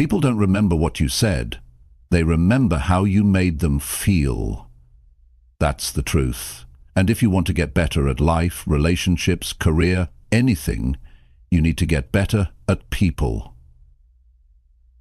People don't remember what you said. They remember how you made them feel. That's the truth. And if you want to get better at life, relationships, career, anything, you need to get better at people.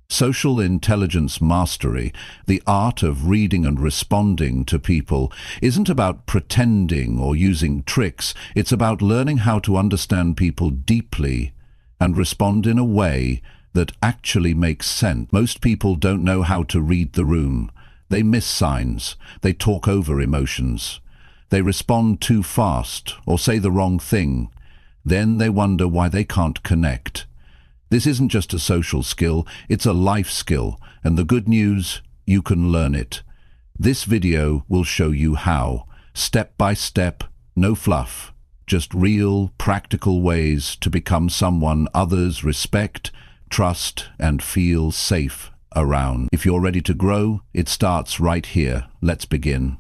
Social intelligence mastery, the art of reading and responding to people, isn't about pretending or using tricks. It's about learning how to understand people deeply and respond in a way that actually makes sense. Most people don't know how to read the room. They miss signs. They talk over emotions. They respond too fast or say the wrong thing. Then they wonder why they can't connect. This isn't just a social skill, it's a life skill, and the good news, you can learn it. This video will show you how, step by step, no fluff, just real, practical ways to become someone others respect, trust, and feel safe around. If you're ready to grow, it starts right here. Let's begin.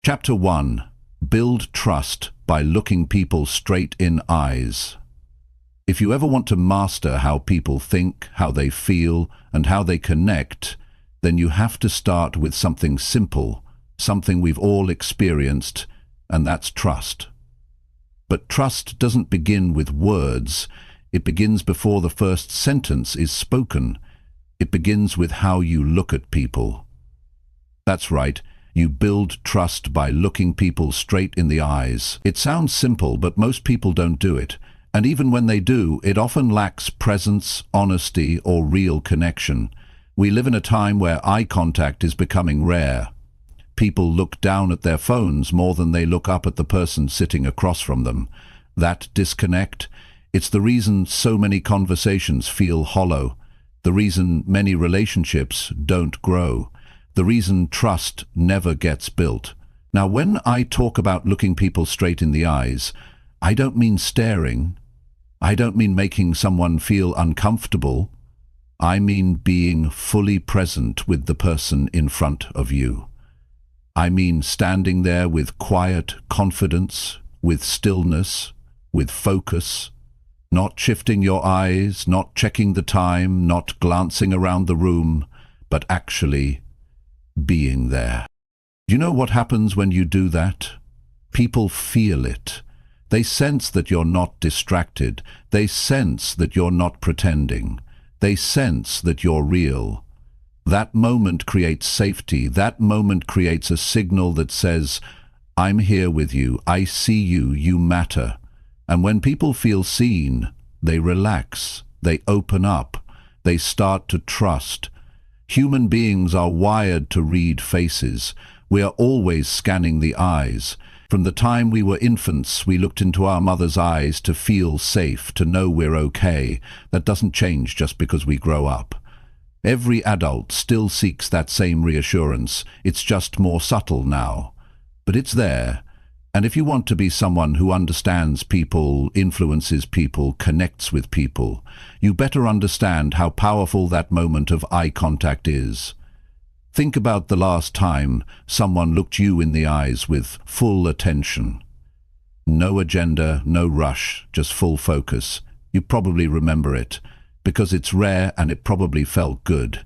Chapter 1. Build trust by looking people straight in eyes. If you ever want to master how people think, how they feel, and how they connect, then you have to start with something simple, something we've all experienced, and that's trust. But trust doesn't begin with words. It begins before the first sentence is spoken. It begins with how you look at people. That's right. You build trust by looking people straight in the eyes. It sounds simple, but most people don't do it. And even when they do, it often lacks presence, honesty, or real connection. We live in a time where eye contact is becoming rare. People look down at their phones more than they look up at the person sitting across from them. That disconnect, it's the reason so many conversations feel hollow, the reason many relationships don't grow, the reason trust never gets built. Now, when I talk about looking people straight in the eyes, I don't mean staring. I don't mean making someone feel uncomfortable. I mean being fully present with the person in front of you. I mean standing there with quiet confidence, with stillness, with focus, not shifting your eyes, not checking the time, not glancing around the room, but actually being there. Do you know what happens when you do that? People feel it. They sense that you're not distracted. They sense that you're not pretending. They sense that you're real. That moment creates safety. That moment creates a signal that says, I'm here with you. I see you. You matter. And when people feel seen, they relax. They open up. They start to trust. Human beings are wired to read faces. We are always scanning the eyes. From the time we were infants, we looked into our mother's eyes to feel safe, to know we're okay. That doesn't change just because we grow up. Every adult still seeks that same reassurance. It's just more subtle now. But it's there. And if you want to be someone who understands people, influences people, connects with people, you better understand how powerful that moment of eye contact is. Think about the last time someone looked you in the eyes with full attention. No agenda, no rush, just full focus. You probably remember it, because it's rare and it probably felt good.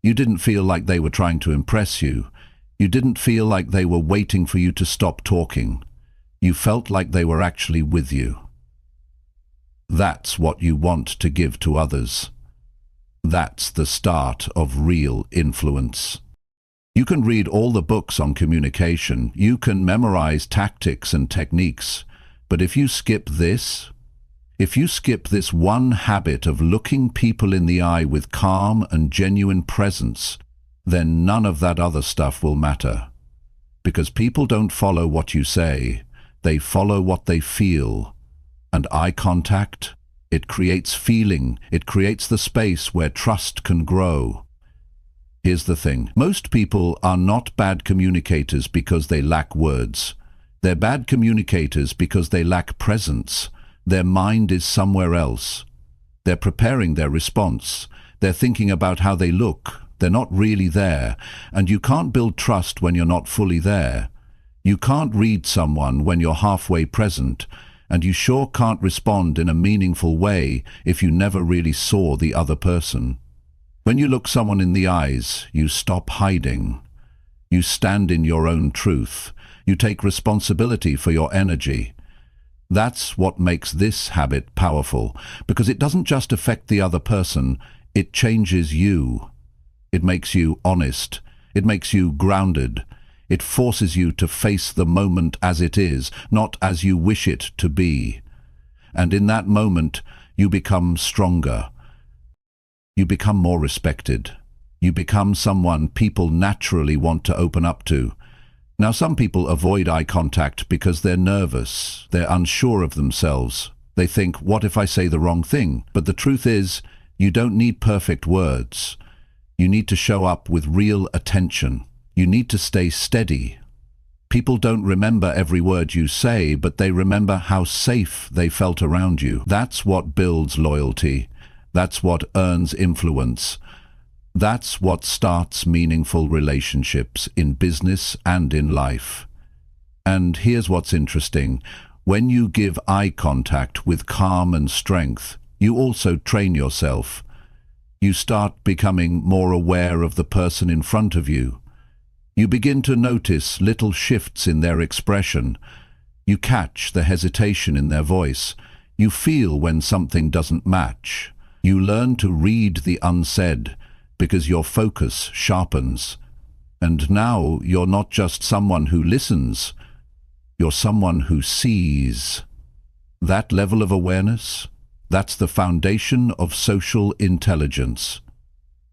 You didn't feel like they were trying to impress you. You didn't feel like they were waiting for you to stop talking. You felt like they were actually with you. That's what you want to give to others. That's the start of real influence. You can read all the books on communication. You can memorize tactics and techniques. But if you skip this one habit of looking people in the eye with calm and genuine presence, then none of that other stuff will matter. Because people don't follow what you say. They follow what they feel. And eye contact, it creates feeling. It creates the space where trust can grow. Here's the thing. Most people are not bad communicators because they lack words. They're bad communicators because they lack presence. Their mind is somewhere else. They're preparing their response. They're thinking about how they look. They're not really there. And you can't build trust when you're not fully there. You can't read someone when you're halfway present. And you sure can't respond in a meaningful way if you never really saw the other person. When you look someone in the eyes, you stop hiding. You stand in your own truth. You take responsibility for your energy. That's what makes this habit powerful, because it doesn't just affect the other person, it changes you. It makes you honest. It makes you grounded. It forces you to face the moment as it is, not as you wish it to be. And in that moment, you become stronger. You become more respected. You become someone people naturally want to open up to. Now, some people avoid eye contact because they're nervous, they're unsure of themselves. They think, what if I say the wrong thing? But the truth is, you don't need perfect words. You need to show up with real attention. You need to stay steady. People don't remember every word you say, but they remember how safe they felt around you. That's what builds loyalty. That's what earns influence. That's what starts meaningful relationships in business and in life. And here's what's interesting. When you give eye contact with calm and strength, you also train yourself. You start becoming more aware of the person in front of you. You begin to notice little shifts in their expression. You catch the hesitation in their voice. You feel when something doesn't match. You learn to read the unsaid, because your focus sharpens. And now you're not just someone who listens, you're someone who sees. That level of awareness, that's the foundation of social intelligence.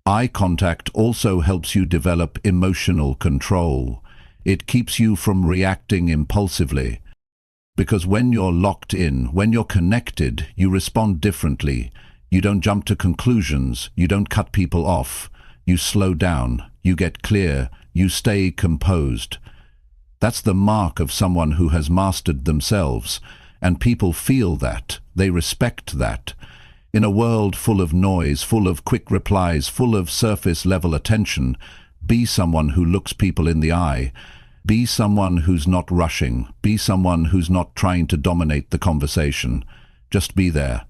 Eye contact also helps you develop emotional control. It keeps you from reacting impulsively. Because when you're locked in, when you're connected, you respond differently. You don't jump to conclusions, you don't cut people off, you slow down, you get clear, you stay composed. That's the mark of someone who has mastered themselves, and people feel that, they respect that. In a world full of noise, full of quick replies, full of surface-level attention, be someone who looks people in the eye. Be someone who's not rushing, be someone who's not trying to dominate the conversation. Just be there.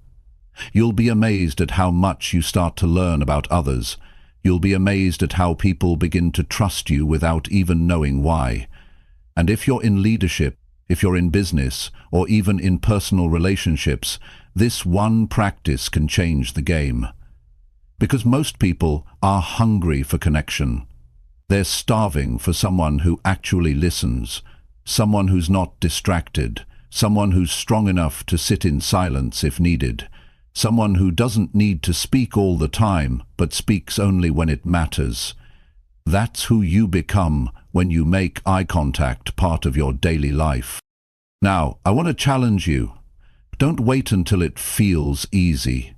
You'll be amazed at how much you start to learn about others. You'll be amazed at how people begin to trust you without even knowing why. And if you're in leadership, if you're in business, or even in personal relationships, this one practice can change the game. Because most people are hungry for connection. They're starving for someone who actually listens, someone who's not distracted, someone who's strong enough to sit in silence if needed. Someone who doesn't need to speak all the time, but speaks only when it matters. That's who you become when you make eye contact part of your daily life. Now, I want to challenge you. Don't wait until it feels easy.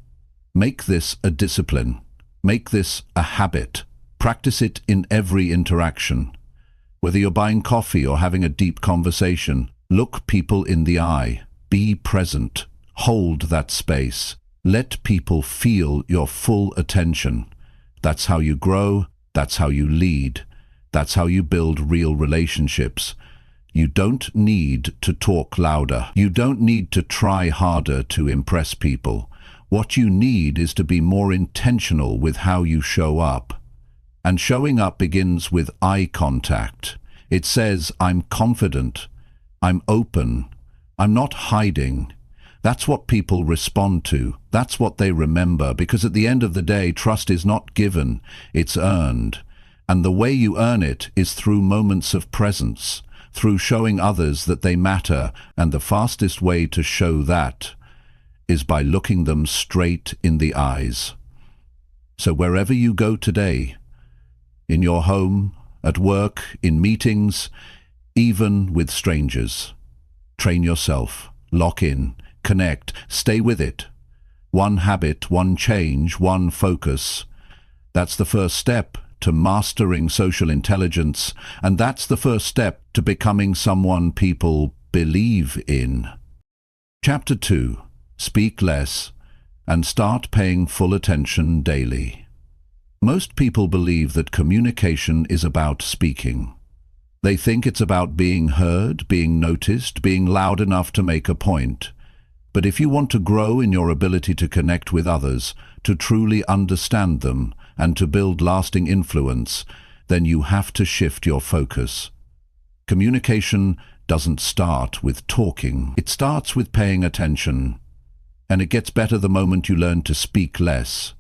Make this a discipline. Make this a habit. Practice it in every interaction. Whether you're buying coffee or having a deep conversation, look people in the eye. Be present. Hold that space. Let people feel your full attention. That's how you grow, that's how you lead, that's how you build real relationships. You don't need to talk louder. You don't need to try harder to impress people. What you need is to be more intentional with how you show up. And showing up begins with eye contact. It says, I'm confident, I'm open, I'm not hiding. That's what people respond to. That's what they remember, because at the end of the day, trust is not given, it's earned. And the way you earn it is through moments of presence, through showing others that they matter, and the fastest way to show that is by looking them straight in the eyes. So wherever you go today, in your home, at work, in meetings, even with strangers, train yourself, lock in, connect, stay with it. One habit, one change, one focus. That's the first step to mastering social intelligence, and that's the first step to becoming someone people believe in. Chapter 2. Speak less and start paying full attention daily. Most people believe that communication is about speaking. They think it's about being heard, being noticed, being loud enough to make a point. But if you want to grow in your ability to connect with others, to truly understand them, and to build lasting influence, then you have to shift your focus. Communication doesn't start with talking. It starts with paying attention. And it gets better the moment you learn to speak less.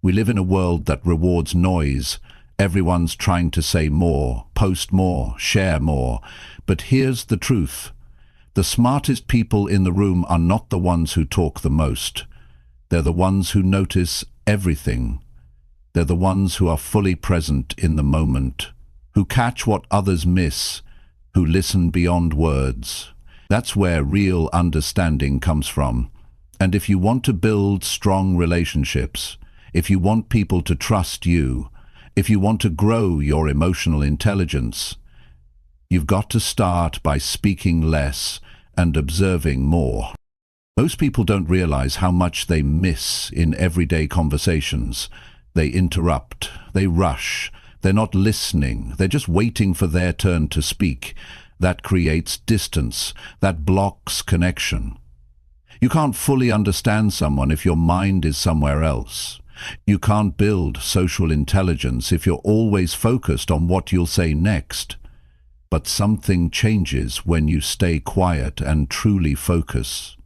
We live in a world that rewards noise. Everyone's trying to say more, post more, share more. But here's the truth. The smartest people in the room are not the ones who talk the most. They're the ones who notice everything. They're the ones who are fully present in the moment, who catch what others miss, who listen beyond words. That's where real understanding comes from. And if you want to build strong relationships, if you want people to trust you, if you want to grow your emotional intelligence, you've got to start by speaking less and observing more. Most people don't realize how much they miss in everyday conversations. They interrupt, they rush, they're not listening, they're just waiting for their turn to speak. That creates distance, that blocks connection. You can't fully understand someone if your mind is somewhere else. You can't build social intelligence if you're always focused on what you'll say next. But something changes when you stay quiet and truly focus.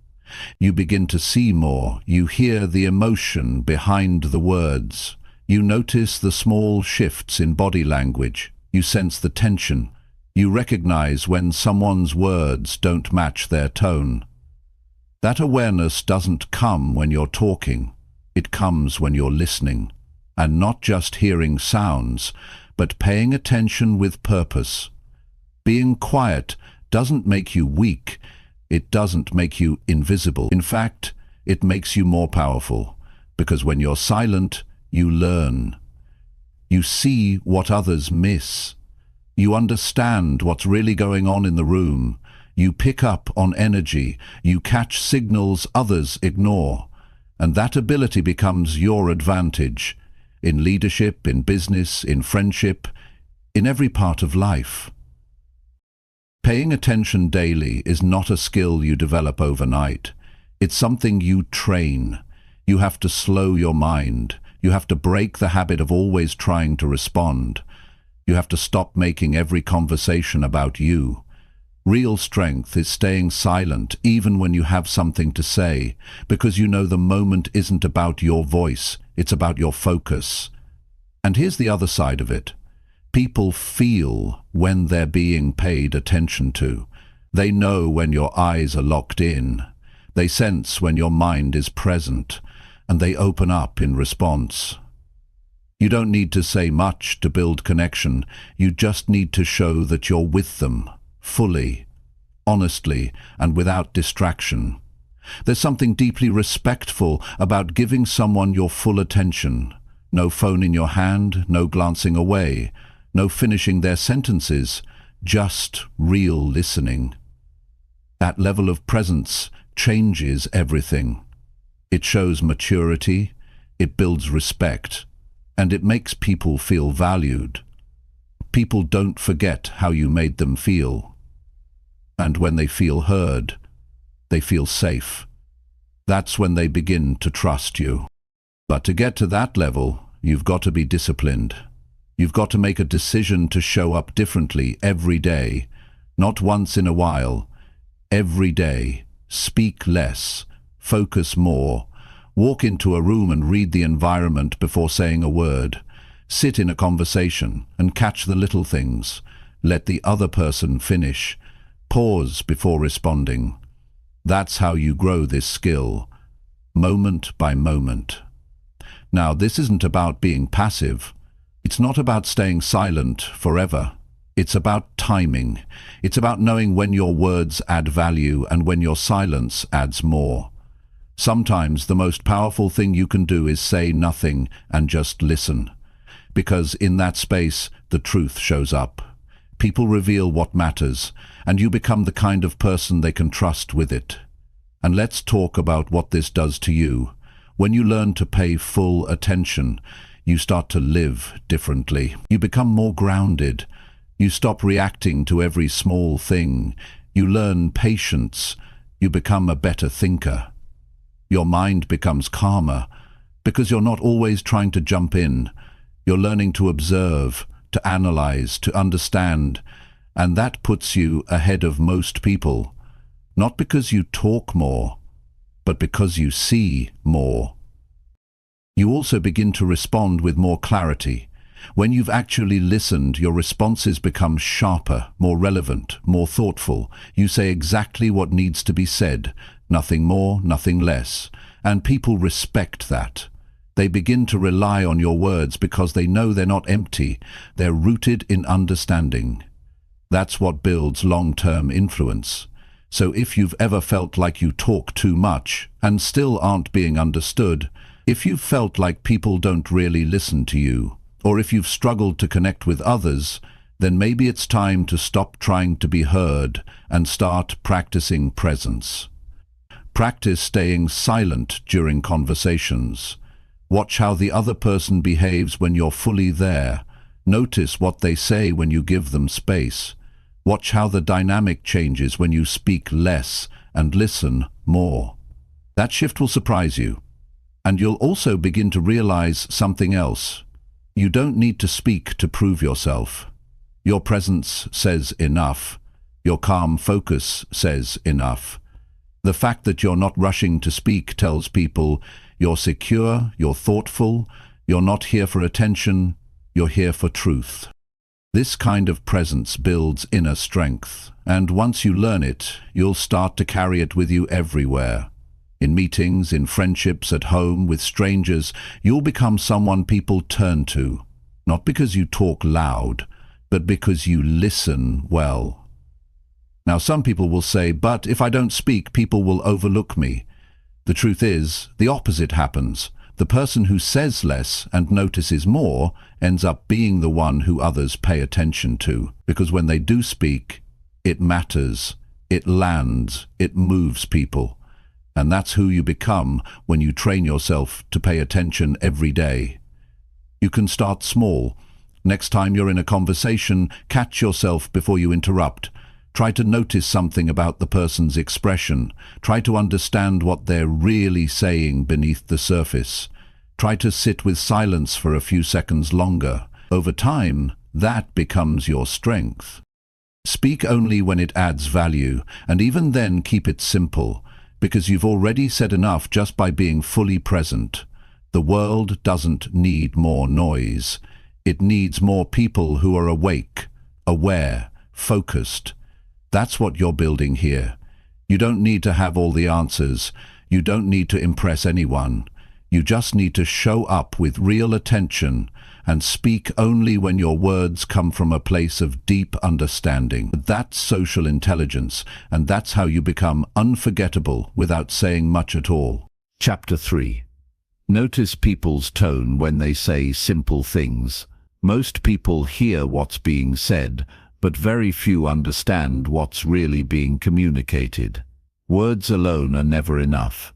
You begin to see more. You hear the emotion behind the words. You notice the small shifts in body language. You sense the tension. You recognize when someone's words don't match their tone. That awareness doesn't come when you're talking. It comes when you're listening, and not just hearing sounds, but paying attention with purpose. Being quiet doesn't make you weak. It doesn't make you invisible. In fact, it makes you more powerful, because when you're silent, you learn. You see what others miss. You understand what's really going on in the room. You pick up on energy, you catch signals others ignore, and that ability becomes your advantage in leadership, in business, in friendship, in every part of life. Paying attention daily is not a skill you develop overnight. It's something you train. You have to slow your mind. You have to break the habit of always trying to respond. You have to stop making every conversation about you. Real strength is staying silent even when you have something to say, because you know the moment isn't about your voice, it's about your focus. And here's the other side of it. People feel when they're being paid attention to. They know when your eyes are locked in. They sense when your mind is present, and they open up in response. You don't need to say much to build connection. You just need to show that you're with them. Fully, honestly, and without distraction. There's something deeply respectful about giving someone your full attention. No phone in your hand, no glancing away, no finishing their sentences, just real listening. That level of presence changes everything. It shows maturity, it builds respect, and it makes people feel valued. People don't forget how you made them feel. And when they feel heard, they feel safe. That's when they begin to trust you. But to get to that level, you've got to be disciplined. You've got to make a decision to show up differently every day, not once in a while. Every day, speak less, focus more, walk into a room and read the environment before saying a word. Sit in a conversation and catch the little things. Let the other person finish. Pause before responding. That's how you grow this skill, moment by moment. Now, this isn't about being passive. It's not about staying silent forever. It's about timing. It's about knowing when your words add value and when your silence adds more. Sometimes the most powerful thing you can do is say nothing and just listen. Because in that space, the truth shows up. People reveal what matters, and you become the kind of person they can trust with it. And let's talk about what this does to you. When you learn to pay full attention, you start to live differently. You become more grounded. You stop reacting to every small thing. You learn patience. You become a better thinker. Your mind becomes calmer because you're not always trying to jump in. You're learning to observe, to analyze, to understand, and that puts you ahead of most people, not because you talk more, but because you see more. You also begin to respond with more clarity. When you've actually listened, your responses become sharper, more relevant, more thoughtful. You say exactly what needs to be said, nothing more, nothing less, and people respect that. They begin to rely on your words because they know they're not empty, they're rooted in understanding. That's what builds long-term influence. So if you've ever felt like you talk too much and still aren't being understood, if you've felt like people don't really listen to you, or if you've struggled to connect with others, then maybe it's time to stop trying to be heard and start practicing presence. Practice staying silent during conversations. Watch how the other person behaves when you're fully there. Notice what they say when you give them space. Watch how the dynamic changes when you speak less and listen more. That shift will surprise you. And you'll also begin to realize something else. You don't need to speak to prove yourself. Your presence says enough. Your calm focus says enough. The fact that you're not rushing to speak tells people you're secure, you're thoughtful, you're not here for attention, you're here for truth. This kind of presence builds inner strength, and once you learn it, you'll start to carry it with you everywhere. In meetings, in friendships, at home, with strangers, you'll become someone people turn to, not because you talk loud, but because you listen well. Now, some people will say, but if I don't speak, people will overlook me. The truth is, the opposite happens. The person who says less and notices more ends up being the one who others pay attention to, because when they do speak, it matters, it lands, it moves people. And that's who you become when you train yourself to pay attention every day. You can start small. Next time you're in a conversation, catch yourself before you interrupt. Try to notice something about the person's expression. Try to understand what they're really saying beneath the surface. Try to sit with silence for a few seconds longer. Over time, that becomes your strength. Speak only when it adds value, and even then keep it simple, because you've already said enough just by being fully present. The world doesn't need more noise. It needs more people who are awake, aware, focused. That's what you're building here. You don't need to have all the answers. You don't need to impress anyone. You just need to show up with real attention and speak only when your words come from a place of deep understanding. That's social intelligence, and that's how you become unforgettable without saying much at all. Chapter 3. Notice people's tone when they say simple things. Most people hear what's being said, but very few understand what's really being communicated. Words alone are never enough.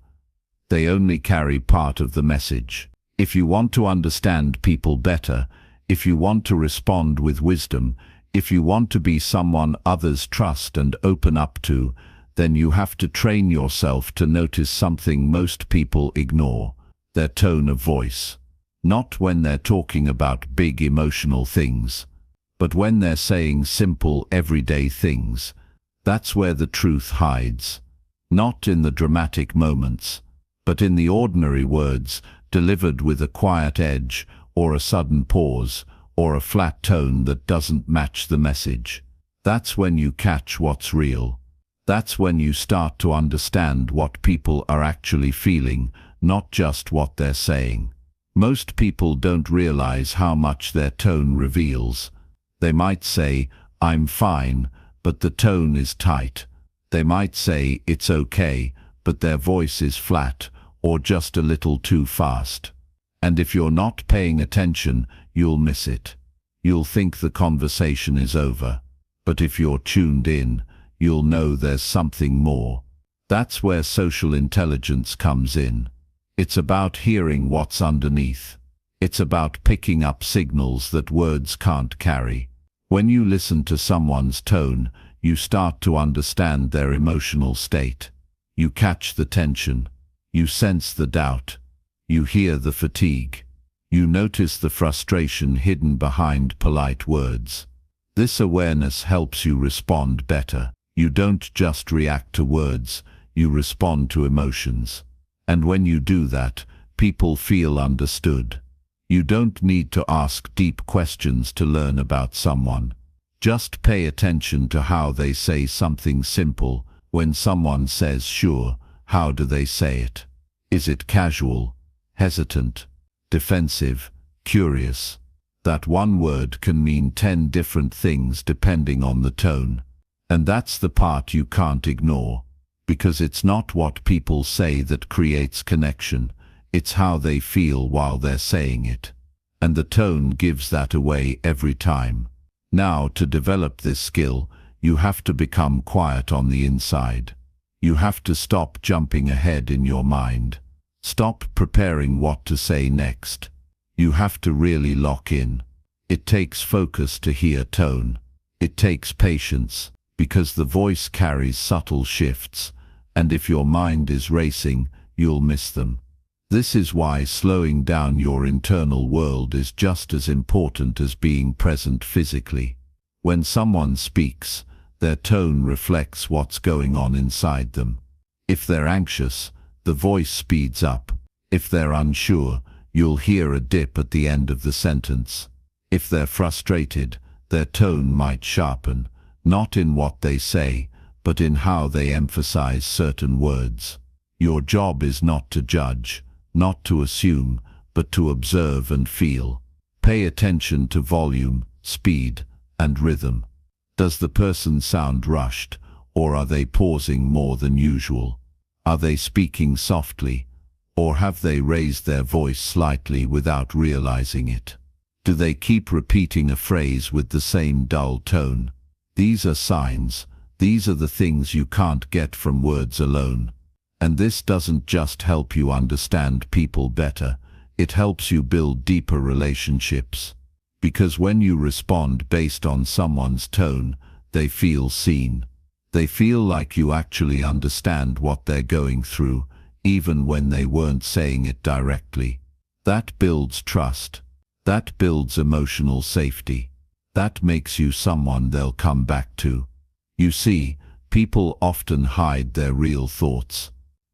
They only carry part of the message. If you want to understand people better, if you want to respond with wisdom, if you want to be someone others trust and open up to, then you have to train yourself to notice something most people ignore: their tone of voice. Not when they're talking about big emotional things, but when they're saying simple, everyday things. That's where the truth hides. Not in the dramatic moments, but in the ordinary words delivered with a quiet edge, or a sudden pause, or a flat tone that doesn't match the message. That's when you catch what's real. That's when you start to understand what people are actually feeling, not just what they're saying. Most people don't realize how much their tone reveals. They might say, "I'm fine," but the tone is tight. They might say, "It's okay," but their voice is flat, or just a little too fast. And if you're not paying attention, you'll miss it. You'll think the conversation is over. But if you're tuned in, you'll know there's something more. That's where social intelligence comes in. It's about hearing what's underneath. It's about picking up signals that words can't carry. When you listen to someone's tone, you start to understand their emotional state. You catch the tension. You sense the doubt. You hear the fatigue. You notice the frustration hidden behind polite words. This awareness helps you respond better. You don't just react to words, you respond to emotions. And when you do that, people feel understood. You don't need to ask deep questions to learn about someone. Just pay attention to how they say something simple. When someone says sure, how do they say it? Is it casual, hesitant, defensive, curious? That one word can mean 10 different things depending on the tone. And that's the part you can't ignore, because it's not what people say that creates connection, it's how they feel while they're saying it. And the tone gives that away every time. Now, to develop this skill, you have to become quiet on the inside. You have to stop jumping ahead in your mind. Stop preparing what to say next. You have to really lock in. It takes focus to hear tone. It takes patience, because the voice carries subtle shifts, and if your mind is racing, you'll miss them. This is why slowing down your internal world is just as important as being present physically. When someone speaks, their tone reflects what's going on inside them. If they're anxious, the voice speeds up. If they're unsure, you'll hear a dip at the end of the sentence. If they're frustrated, their tone might sharpen, not in what they say, but in how they emphasize certain words. Your job is not to judge, not to assume, but to observe and feel. Pay attention to volume, speed, and rhythm. Does the person sound rushed, or are they pausing more than usual? Are they speaking softly, or have they raised their voice slightly without realizing it? Do they keep repeating a phrase with the same dull tone? These are signs. These are the things you can't get from words alone. And this doesn't just help you understand people better, it helps you build deeper relationships. Because when you respond based on someone's tone, they feel seen. They feel like you actually understand what they're going through, even when they weren't saying it directly. That builds trust. That builds emotional safety. That makes you someone they'll come back to. You see, people often hide their real thoughts.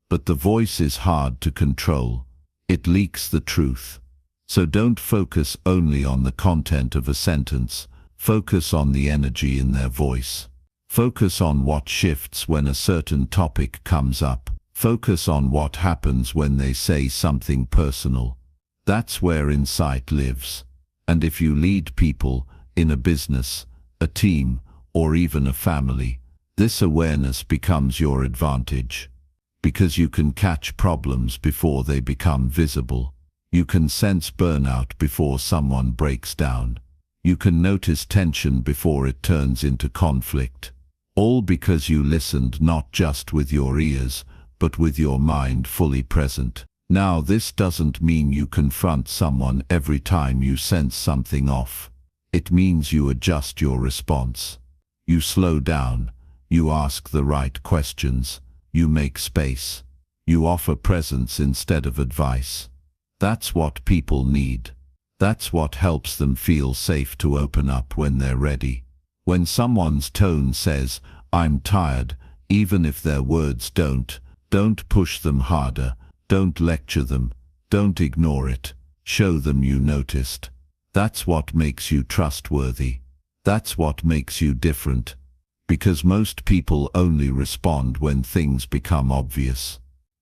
But the voice is hard to control. It leaks the truth. So don't focus only on the content of a sentence. Focus on the energy in their voice. Focus on what shifts when a certain topic comes up. Focus on what happens when they say something personal. That's where insight lives. And if you lead people in a business, a team, or even a family, this awareness becomes your advantage. Because you can catch problems before they become visible. You can sense burnout before someone breaks down. You can notice tension before it turns into conflict. All because you listened not just with your ears, but with your mind fully present. Now, this doesn't mean you confront someone every time you sense something off. It means you adjust your response. You slow down. You ask the right questions. You make space. You offer presence instead of advice. That's what people need. That's what helps them feel safe to open up when they're ready. When someone's tone says, "I'm tired," even if their words don't push them harder. Don't lecture them. Don't ignore it. Show them you noticed. That's what makes you trustworthy. That's what makes you different. Because most people only respond when things become obvious.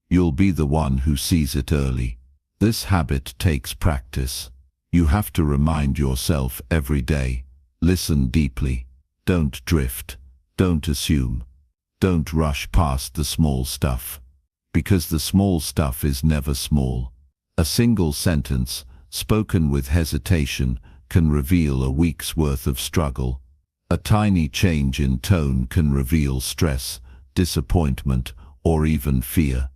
You'll be the one who sees it early. This habit takes practice. You have to remind yourself every day. Listen deeply. Don't drift. Don't assume. Don't rush past the small stuff. Because the small stuff is never small. A single sentence, spoken with hesitation, can reveal a week's worth of struggle. A tiny change in tone can reveal stress, disappointment, or even fear.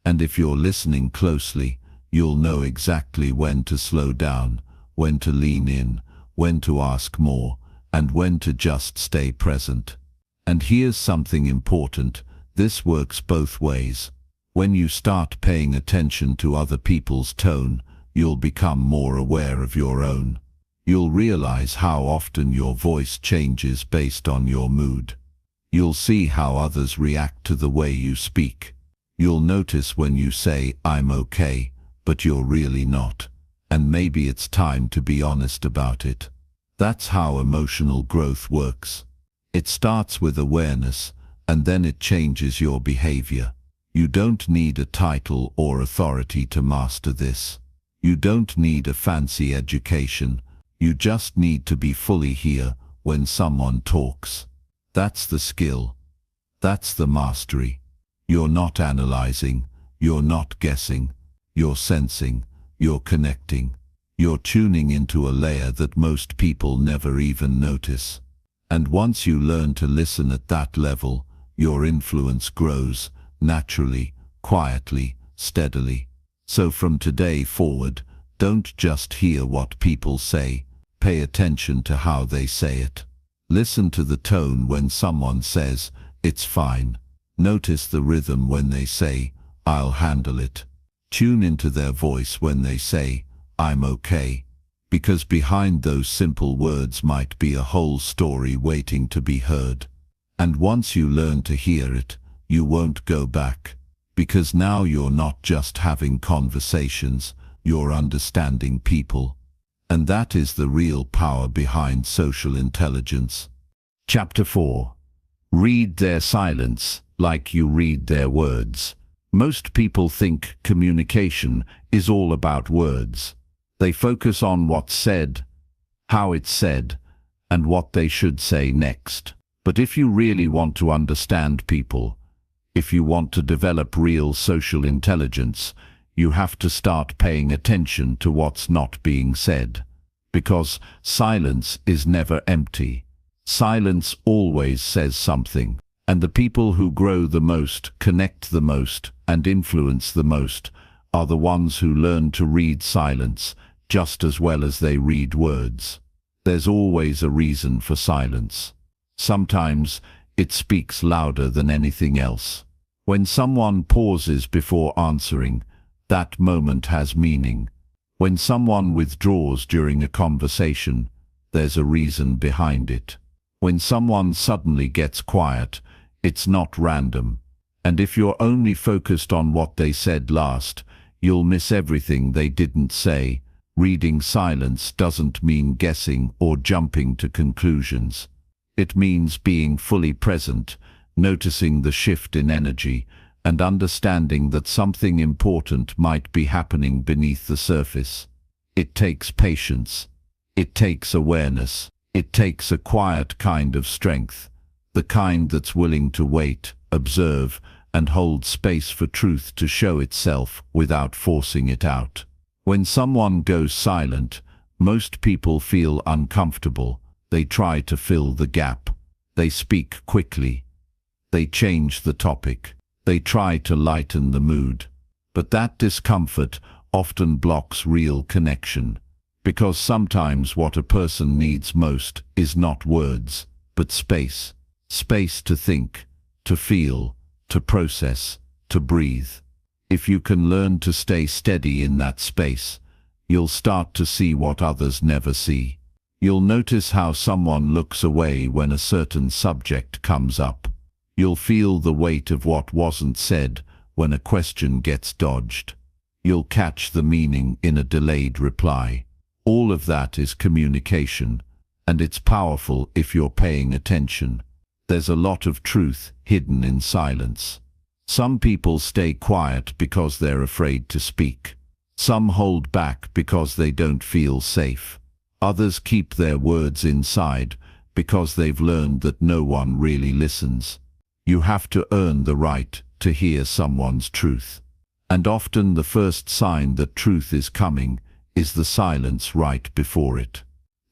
And if you're listening closely, you'll know exactly when to slow down, when to lean in, when to ask more, and when to just stay present. And here's something important. This works both ways. When you start paying attention to other people's tone, You'll become more aware of your own. You'll realize how often your voice changes based on your mood. You'll see how others react to the way you speak. You'll notice when you say, "I'm okay," but you're really not. And maybe it's time to be honest about it. That's how emotional growth works. It starts with awareness, and then it changes your behavior. You don't need a title or authority to master this. You don't need a fancy education. You just need to be fully here when someone talks. That's the skill. That's the mastery. You're not analyzing. You're not guessing. You're sensing. You're connecting. You're tuning into a layer that most people never even notice. And once you learn to listen at that level, your influence grows, naturally, quietly, steadily. So from today forward, don't just hear what people say. Pay attention to how they say it. Listen to the tone when someone says, "It's fine." Notice the rhythm when they say, "I'll handle it." Tune into their voice when they say, "I'm okay." Because behind those simple words might be a whole story waiting to be heard. And once you learn to hear it, you won't go back. Because now you're not just having conversations, you're understanding people. And that is the real power behind social intelligence. Chapter 4. Read their silence like you read their words. Most people think communication is all about words. They focus on what's said, how it's said, and what they should say next. But if you really want to understand people, if you want to develop real social intelligence, you have to start paying attention to what's not being said. Because silence is never empty. Silence always says something. And the people who grow the most, connect the most, and influence the most are the ones who learn to read silence just as well as they read words. There's always a reason for silence. Sometimes it speaks louder than anything else. When someone pauses before answering, that moment has meaning. When someone withdraws during a conversation, there's a reason behind it. When someone suddenly gets quiet, it's not random. And if you're only focused on what they said last, you'll miss everything they didn't say. Reading silence doesn't mean guessing or jumping to conclusions. It means being fully present, noticing the shift in energy, and understanding that something important might be happening beneath the surface. It takes patience. It takes awareness. It takes a quiet kind of strength, the kind that's willing to wait, observe, and hold space for truth to show itself without forcing it out. When someone goes silent, most people feel uncomfortable. They try to fill the gap. They speak quickly. They change the topic. They try to lighten the mood. But that discomfort often blocks real connection. Because sometimes what a person needs most is not words, but space. Space to think, to feel, to process, to breathe. If you can learn to stay steady in that space, you'll start to see what others never see. You'll notice how someone looks away when a certain subject comes up. You'll feel the weight of what wasn't said when a question gets dodged. You'll catch the meaning in a delayed reply. All of that is communication, and it's powerful if you're paying attention. There's a lot of truth hidden in silence. Some people stay quiet because they're afraid to speak. Some hold back because they don't feel safe. Others keep their words inside because they've learned that no one really listens. You have to earn the right to hear someone's truth. And often the first sign that truth is coming is the silence right before it.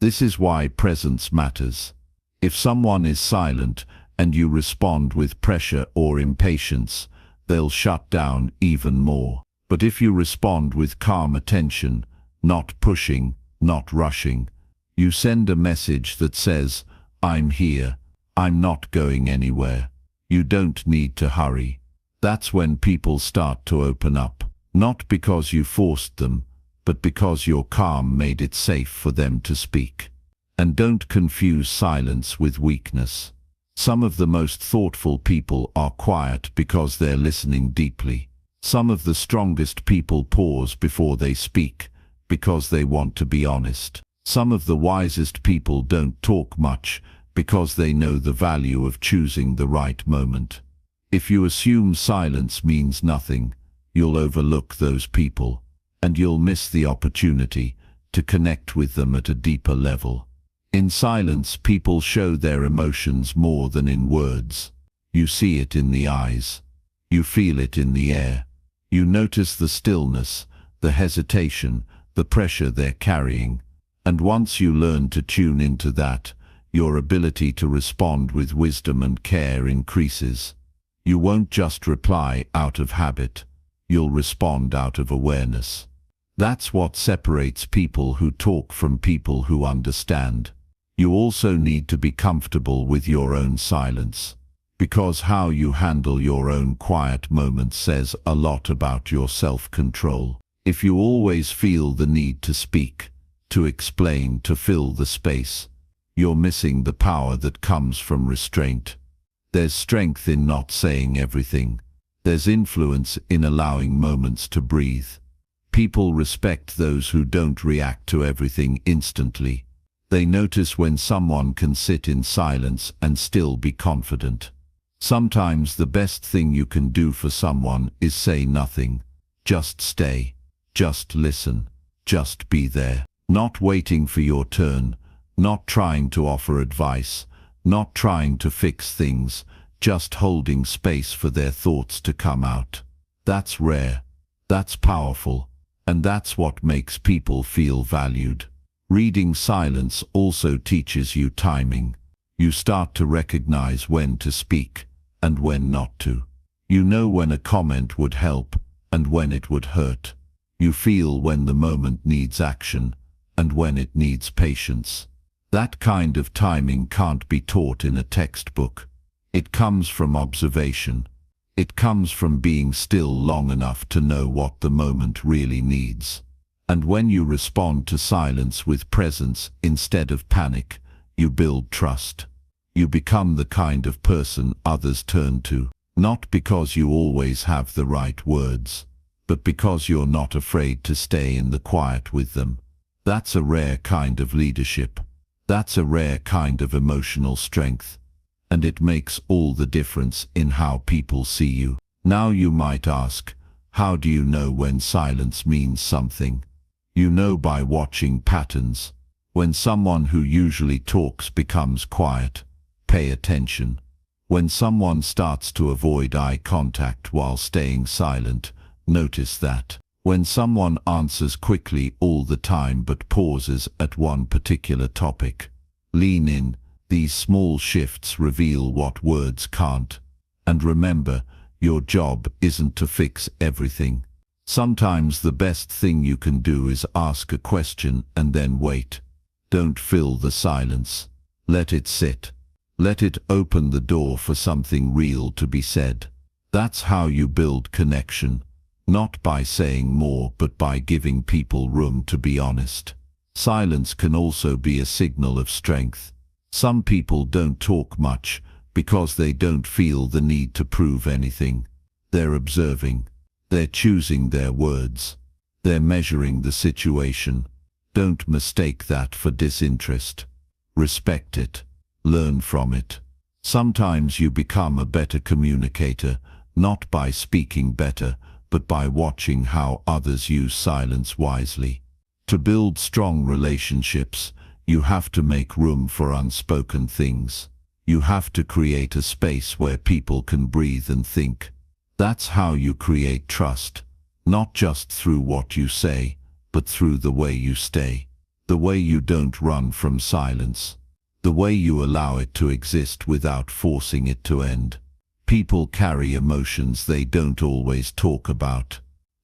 This is why presence matters. If someone is silent and you respond with pressure or impatience, they'll shut down even more. But if you respond with calm attention, not pushing, not rushing, you send a message that says, "I'm here, I'm not going anywhere. You don't need to hurry." That's when people start to open up, not because you forced them, but because your calm made it safe for them to speak. And don't confuse silence with weakness. Some of the most thoughtful people are quiet because they're listening deeply. Some of the strongest people pause before they speak because they want to be honest. Some of the wisest people don't talk much because they know the value of choosing the right moment. If you assume silence means nothing, you'll overlook those people, and you'll miss the opportunity to connect with them at a deeper level. In silence, people show their emotions more than in words. You see it in the eyes. You feel it in the air. You notice the stillness, the hesitation, the pressure they're carrying. And once you learn to tune into that, your ability to respond with wisdom and care increases. You won't just reply out of habit. You'll respond out of awareness. That's what separates people who talk from people who understand. You also need to be comfortable with your own silence, because how you handle your own quiet moments says a lot about your self-control. If you always feel the need to speak, to explain, to fill the space, you're missing the power that comes from restraint. There's strength in not saying everything. There's influence in allowing moments to breathe. People respect those who don't react to everything instantly. They notice when someone can sit in silence and still be confident. Sometimes the best thing you can do for someone is say nothing. Just stay. Just listen. Just be there. Not waiting for your turn. Not trying to offer advice. Not trying to fix things. Just holding space for their thoughts to come out. That's rare. That's powerful. And that's what makes people feel valued. Reading silence also teaches you timing. You start to recognize when to speak and when not to. You know when a comment would help and when it would hurt. You feel when the moment needs action and when it needs patience. That kind of timing can't be taught in a textbook. It comes from observation. It comes from being still long enough to know what the moment really needs. And when you respond to silence with presence instead of panic, you build trust. You become the kind of person others turn to, not because you always have the right words, but because you're not afraid to stay in the quiet with them. That's a rare kind of leadership. That's a rare kind of emotional strength. And it makes all the difference in how people see you. Now you might ask, how do you know when silence means something? You know by watching patterns. When someone who usually talks becomes quiet, pay attention. When someone starts to avoid eye contact while staying silent, notice that. When someone answers quickly all the time but pauses at one particular topic, lean in. These small shifts reveal what words can't. And remember, your job isn't to fix everything. Sometimes the best thing you can do is ask a question and then wait. Don't fill the silence. Let it sit. Let it open the door for something real to be said. That's how you build connection. Not by saying more, but by giving people room to be honest. Silence can also be a signal of strength. Some people don't talk much because they don't feel the need to prove anything. They're observing. They're choosing their words. They're measuring the situation. Don't mistake that for disinterest. Respect it. Learn from it. Sometimes you become a better communicator, not by speaking better, but by watching how others use silence wisely. To build strong relationships, you have to make room for unspoken things. You have to create a space where people can breathe and think. That's how you create trust, not just through what you say, but through the way you stay. The way you don't run from silence. The way you allow it to exist without forcing it to end. People carry emotions they don't always talk about.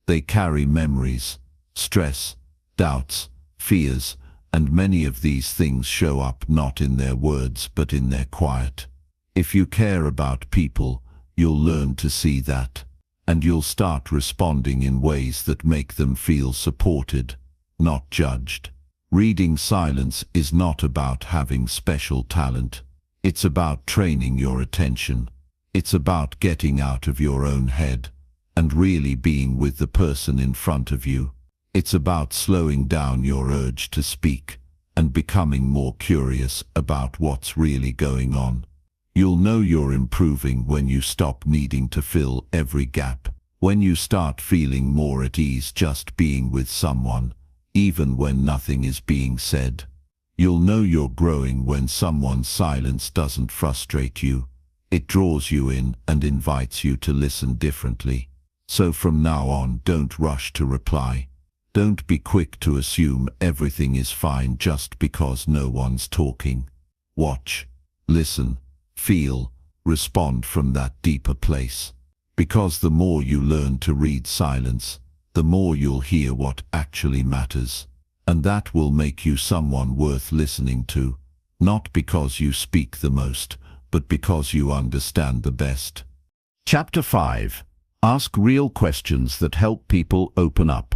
They carry memories, stress, doubts, fears, and many of these things show up not in their words but in their quiet. If you care about people, you'll learn to see that, and you'll start responding in ways that make them feel supported, not judged. Reading silence is not about having special talent. It's about training your attention. It's about getting out of your own head and really being with the person in front of you. It's about slowing down your urge to speak and becoming more curious about what's really going on. You'll know you're improving when you stop needing to fill every gap, when you start feeling more at ease just being with someone, even when nothing is being said. You'll know you're growing when someone's silence doesn't frustrate you. It draws you in and invites you to listen differently. So from now on, don't rush to reply. Don't be quick to assume everything is fine just because no one's talking. Watch, listen, feel, respond from that deeper place. Because the more you learn to read silence, the more you'll hear what actually matters. And that will make you someone worth listening to, not because you speak the most, but because you understand the best. Chapter 5. Ask real questions that help people open up.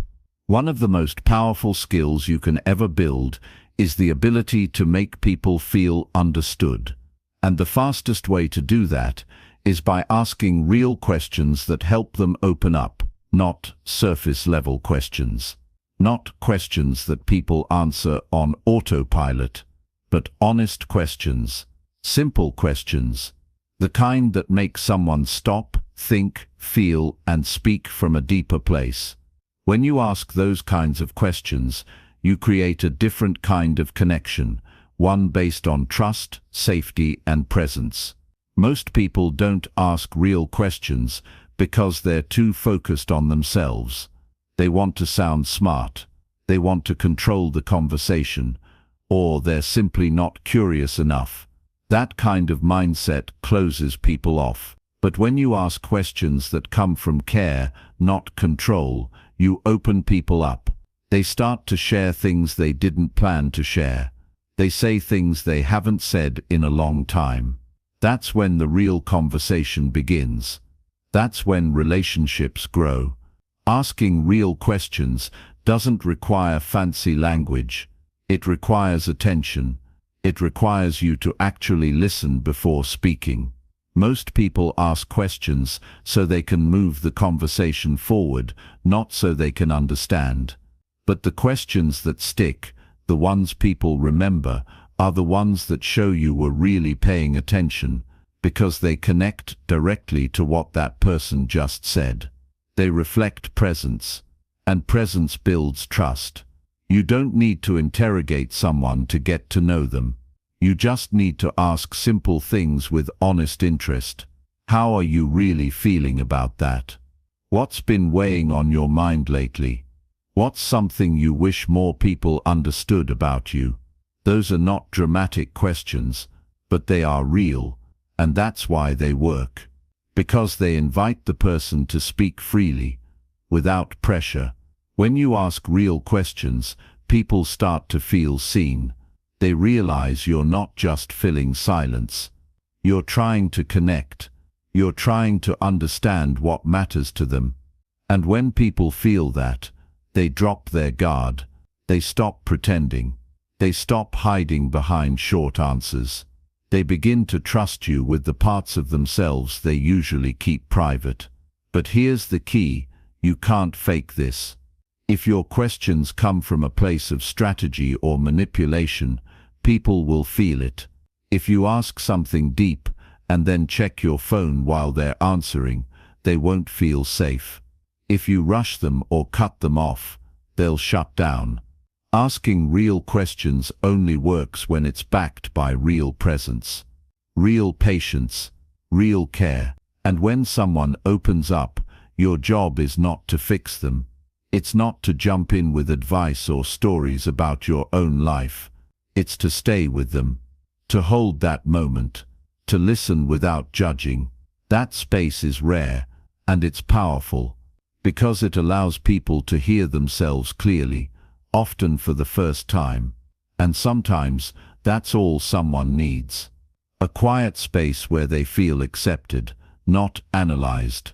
One of the most powerful skills you can ever build is the ability to make people feel understood. And the fastest way to do that is by asking real questions that help them open up, not surface-level questions. Not questions that people answer on autopilot, but honest questions, simple questions, the kind that make someone stop, think, feel, and speak from a deeper place. When you ask those kinds of questions, you create a different kind of connection, one based on trust, safety, and presence. Most people don't ask real questions because they're too focused on themselves. They want to sound smart, they want to control the conversation, or they're simply not curious enough. That kind of mindset closes people off. But when you ask questions that come from care, not control, you open people up. They start to share things they didn't plan to share. They say things they haven't said in a long time. That's when the real conversation begins. That's when relationships grow. Asking real questions doesn't require fancy language. It requires attention. It requires you to actually listen before speaking. Most people ask questions so they can move the conversation forward, not so they can understand. But the questions that stick, the ones people remember, are the ones that show you were really paying attention, because they connect directly to what that person just said. They reflect presence, and presence builds trust. You don't need to interrogate someone to get to know them. You just need to ask simple things with honest interest. How are you really feeling about that? What's been weighing on your mind lately? What's something you wish more people understood about you? Those are not dramatic questions, but they are real, and that's why they work. Because they invite the person to speak freely, without pressure. When you ask real questions, people start to feel seen. They realize you're not just filling silence. You're trying to connect. You're trying to understand what matters to them. And when people feel that, they drop their guard. They stop pretending. They stop hiding behind short answers. They begin to trust you with the parts of themselves they usually keep private. But here's the key: you can't fake this. If your questions come from a place of strategy or manipulation, people will feel it. If you ask something deep and then check your phone while they're answering, they won't feel safe. If you rush them or cut them off, they'll shut down. Asking real questions only works when it's backed by real presence, real patience, real care. And when someone opens up, your job is not to fix them. It's not to jump in with advice or stories about your own life. It's to stay with them, to hold that moment, to listen without judging. That space is rare, and it's powerful, because it allows people to hear themselves clearly, often for the first time. And sometimes that's all someone needs. A quiet space where they feel accepted, not analyzed.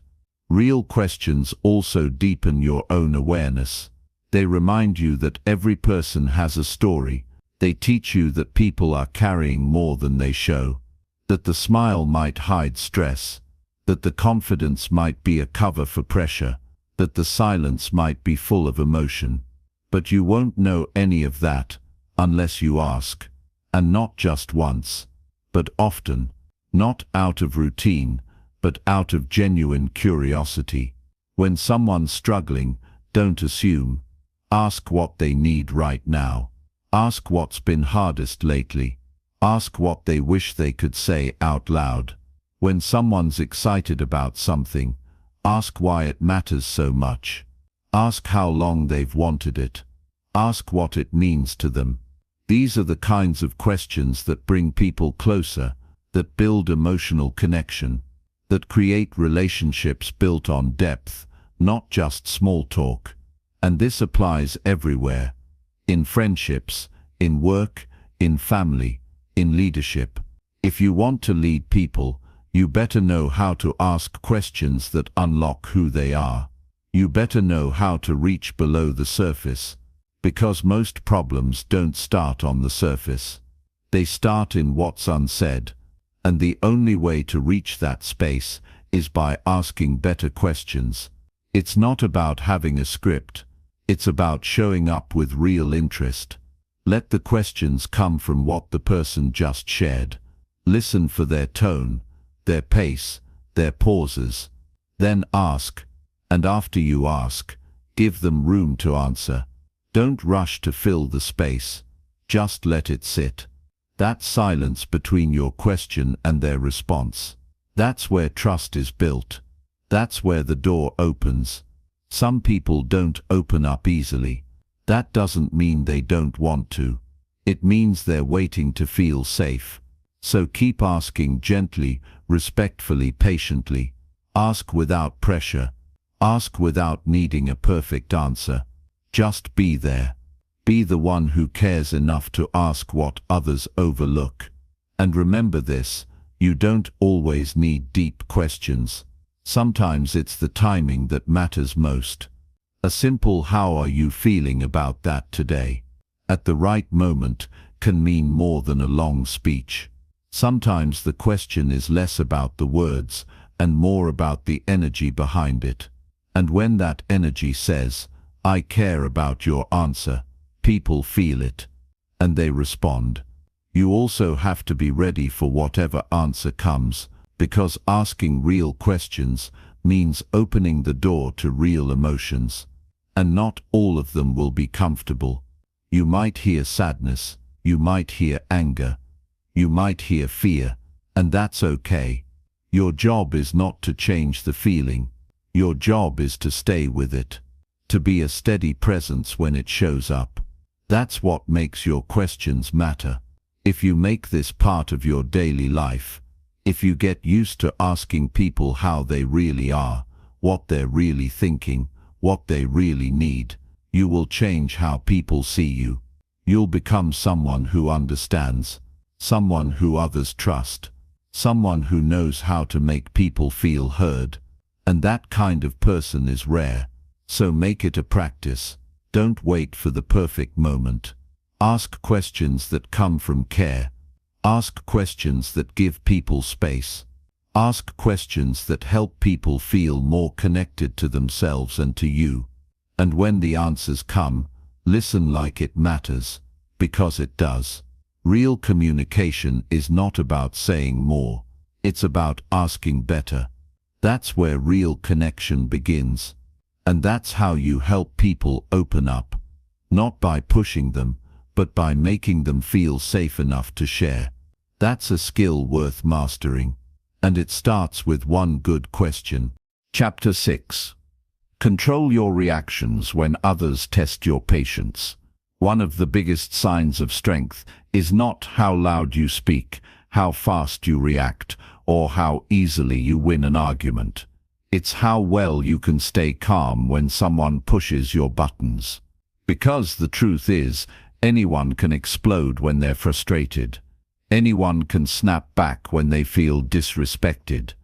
Real questions also deepen your own awareness. They remind you that every person has a story. They teach you that people are carrying more than they show, that the smile might hide stress, that the confidence might be a cover for pressure, that the silence might be full of emotion. But you won't know any of that unless you ask, and not just once, but often, not out of routine, but out of genuine curiosity. When someone's struggling, don't assume. Ask what they need right now. Ask what's been hardest lately. Ask what they wish they could say out loud. When someone's excited about something, ask why it matters so much. Ask how long they've wanted it. Ask what it means to them. These are the kinds of questions that bring people closer, that build emotional connection, that create relationships built on depth, not just small talk. And this applies everywhere. In friendships, in work, in family, in leadership. If you want to lead people, you better know how to ask questions that unlock who they are. You better know how to reach below the surface, because most problems don't start on the surface. They start in what's unsaid, and the only way to reach that space is by asking better questions. It's not about having a script, it's about showing up with real interest. Let the questions come from what the person just shared. Listen for their tone, their pace, their pauses. Then ask, and after you ask, give them room to answer. Don't rush to fill the space, just let it sit. That silence between your question and their response. That's where trust is built. That's where the door opens. Some people don't open up easily. That doesn't mean they don't want to. It means they're waiting to feel safe. So keep asking gently, respectfully, patiently. Ask without pressure. Ask without needing a perfect answer. Just be there. Be the one who cares enough to ask what others overlook. And remember this, you don't always need deep questions. Sometimes it's the timing that matters most. A simple "How are you feeling about that today?" at the right moment can mean more than a long speech. Sometimes the question is less about the words and more about the energy behind it. And when that energy says, "I care about your answer," people feel it, and they respond. You also have to be ready for whatever answer comes, because asking real questions means opening the door to real emotions. And not all of them will be comfortable. You might hear sadness, you might hear anger, you might hear fear, and that's okay. Your job is not to change the feeling. Your job is to stay with it, to be a steady presence when it shows up. That's what makes your questions matter. If you make this part of your daily life, if you get used to asking people how they really are, what they're really thinking, what they really need, you will change how people see you. You'll become someone who understands, someone who others trust, someone who knows how to make people feel heard. And that kind of person is rare. So make it a practice. Don't wait for the perfect moment. Ask questions that come from care. Ask questions that give people space. Ask questions that help people feel more connected to themselves and to you. And when the answers come, listen like it matters, because it does. Real communication is not about saying more. It's about asking better. That's where real connection begins. And that's how you help people open up. Not by pushing them, but by making them feel safe enough to share. That's a skill worth mastering. And it starts with one good question. Chapter 6. Control your reactions when others test your patience. One of the biggest signs of strength is not how loud you speak, how fast you react, or how easily you win an argument. It's how well you can stay calm when someone pushes your buttons. Because the truth is, anyone can explode when they're frustrated. Anyone can snap back when they feel disrespected.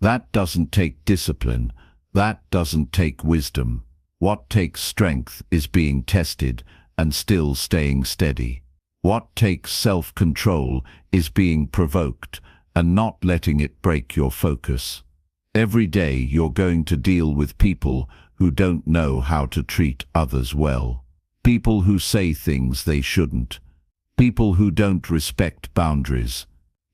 That doesn't take discipline. That doesn't take wisdom. What takes strength is being tested and still staying steady. What takes self-control is being provoked and not letting it break your focus. Every day you're going to deal with people who don't know how to treat others well. People who say things they shouldn't. People who don't respect boundaries.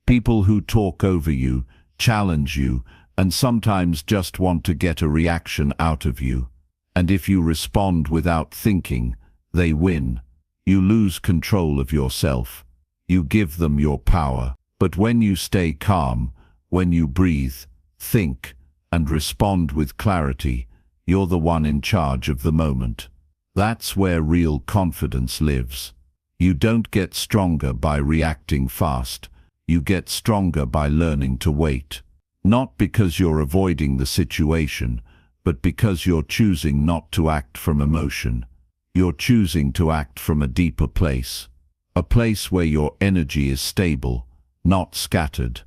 People who talk over you, challenge you, and sometimes just want to get a reaction out of you. And if you respond without thinking, they win. You lose control of yourself. You give them your power. But when you stay calm, when you breathe, think, and respond with clarity, you're the one in charge of the moment. That's where real confidence lives. You don't get stronger by reacting fast. You get stronger by learning to wait. Not because you're avoiding the situation, but because you're choosing not to act from emotion. You're choosing to act from a deeper place. A place where your energy is stable, not scattered.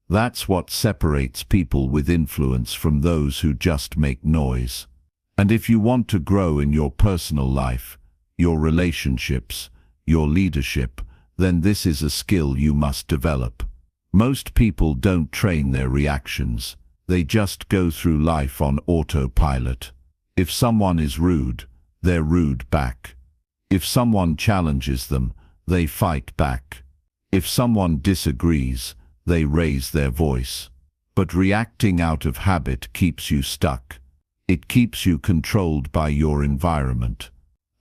That's what separates people with influence from those who just make noise. And if you want to grow in your personal life, your relationships, your leadership, then this is a skill you must develop. Most people don't train their reactions. They just go through life on autopilot. If someone is rude, they're rude back. If someone challenges them, they fight back. If someone disagrees, they raise their voice. But reacting out of habit keeps you stuck. It keeps you controlled by your environment.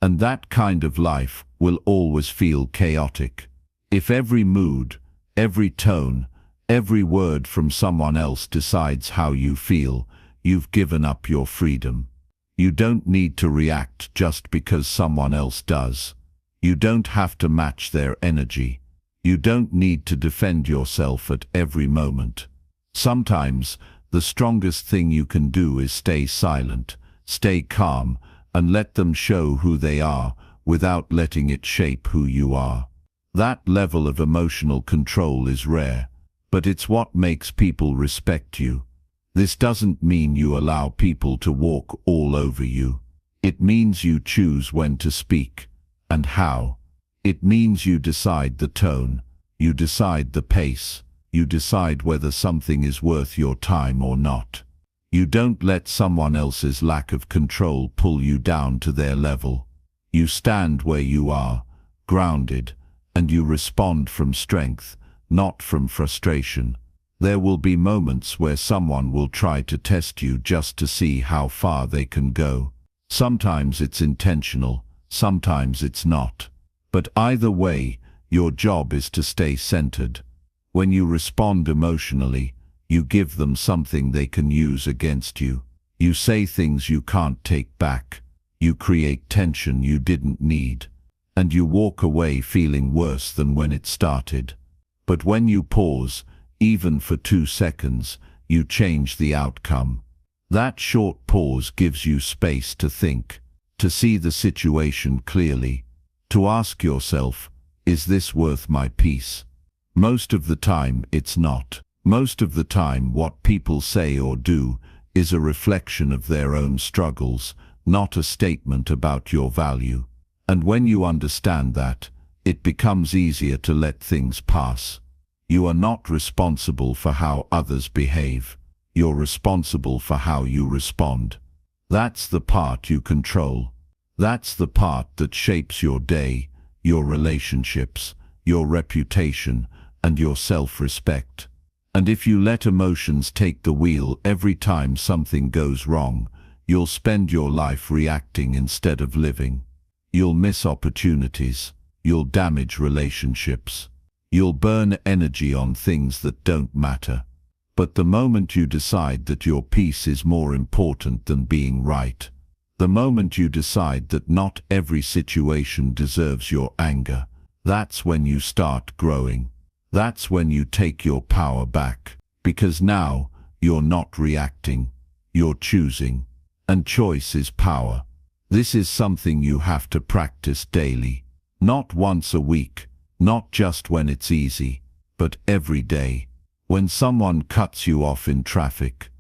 And that kind of life will always feel chaotic. If every mood, every tone, every word from someone else decides how you feel, you've given up your freedom. You don't need to react just because someone else does. You don't have to match their energy. You don't need to defend yourself at every moment. Sometimes, the strongest thing you can do is stay silent, stay calm, and let them show who they are without letting it shape who you are. That level of emotional control is rare, but it's what makes people respect you. This doesn't mean you allow people to walk all over you. It means you choose when to speak and how. It means you decide the tone, you decide the pace, you decide whether something is worth your time or not. You don't let someone else's lack of control pull you down to their level. You stand where you are, grounded, and you respond from strength, not from frustration. There will be moments where someone will try to test you just to see how far they can go. Sometimes it's intentional, sometimes it's not. But either way, your job is to stay centered. When you respond emotionally, you give them something they can use against you. You say things you can't take back. You create tension you didn't need. And you walk away feeling worse than when it started. But when you pause, even for 2 seconds, you change the outcome. That short pause gives you space to think, to see the situation clearly, to ask yourself, is this worth my peace? Most of the time, it's not. Most of the time, what people say or do is a reflection of their own struggles, not a statement about your value. And when you understand that, it becomes easier to let things pass. You are not responsible for how others behave. You're responsible for how you respond. That's the part you control. That's the part that shapes your day, your relationships, your reputation, and your self-respect. And if you let emotions take the wheel every time something goes wrong, you'll spend your life reacting instead of living. You'll miss opportunities. You'll damage relationships. You'll burn energy on things that don't matter. But the moment you decide that your peace is more important than being right, the moment you decide that not every situation deserves your anger, that's when you start growing. That's when you take your power back. Because now, you're not reacting. You're choosing. And choice is power. This is something you have to practice daily. Not once a week, not just when it's easy, but every day. When someone cuts you off in traffic,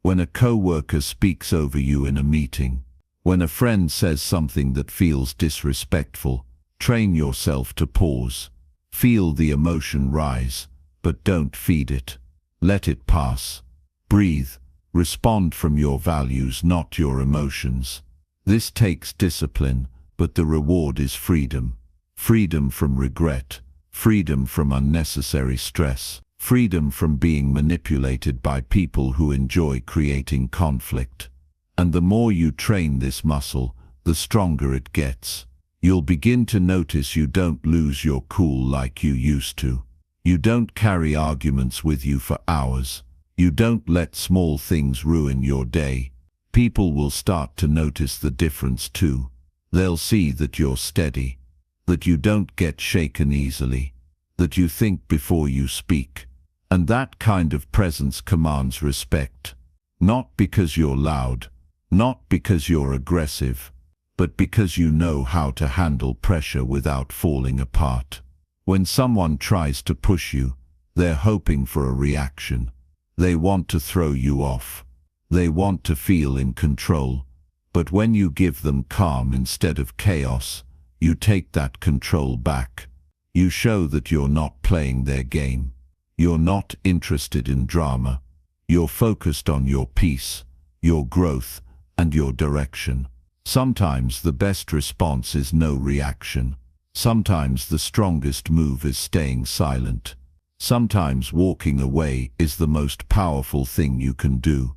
when a coworker speaks over you in a meeting, When a friend says something that feels disrespectful, train yourself to pause. Feel the emotion rise, but don't feed it. Let it pass. Breathe. Respond from your values, not your emotions. This takes discipline, but the reward is freedom. Freedom from regret. Freedom from unnecessary stress. Freedom from being manipulated by people who enjoy creating conflict. And the more you train this muscle, the stronger it gets. You'll begin to notice you don't lose your cool like you used to. You don't carry arguments with you for hours. You don't let small things ruin your day. People will start to notice the difference too. They'll see that you're steady, that you don't get shaken easily, that you think before you speak. And that kind of presence commands respect. Not because you're loud, not because you're aggressive, but because you know how to handle pressure without falling apart. When someone tries to push you, they're hoping for a reaction. They want to throw you off. They want to feel in control. But when you give them calm instead of chaos, you take that control back. You show that you're not playing their game. You're not interested in drama. You're focused on your peace, your growth, and your direction. Sometimes the best response is no reaction. Sometimes the strongest move is staying silent. Sometimes walking away is the most powerful thing you can do,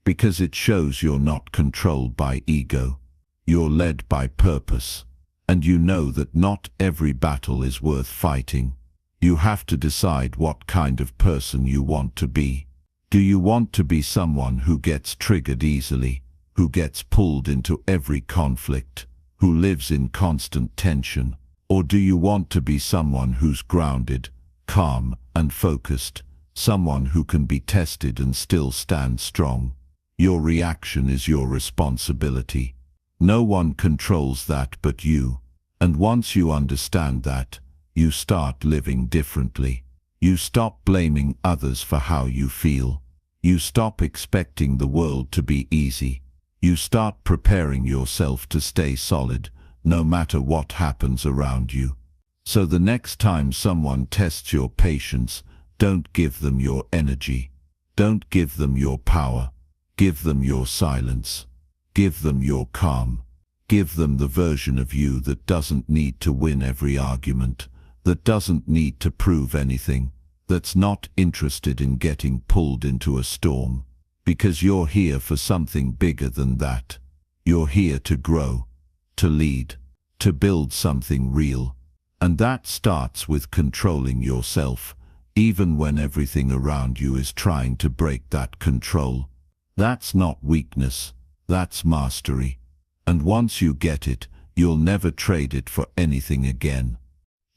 because it shows you're not controlled by ego. You're led by purpose, and you know that not every battle is worth fighting. You have to decide what kind of person you want to be. Do you want to be someone who gets triggered easily, who gets pulled into every conflict, who lives in constant tension? Or do you want to be someone who's grounded, calm, and focused, someone who can be tested and still stand strong? Your reaction is your responsibility. No one controls that but you. And once you understand that, you start living differently. You stop blaming others for how you feel. You stop expecting the world to be easy. You start preparing yourself to stay solid, no matter what happens around you. So the next time someone tests your patience, don't give them your energy. Don't give them your power. Give them your silence. Give them your calm. Give them the version of you that doesn't need to win every argument, that doesn't need to prove anything, that's not interested in getting pulled into a storm. Because you're here for something bigger than that. You're here to grow, to lead, to build something real. And that starts with controlling yourself, even when everything around you is trying to break that control. That's not weakness, that's mastery. And once you get it, you'll never trade it for anything again.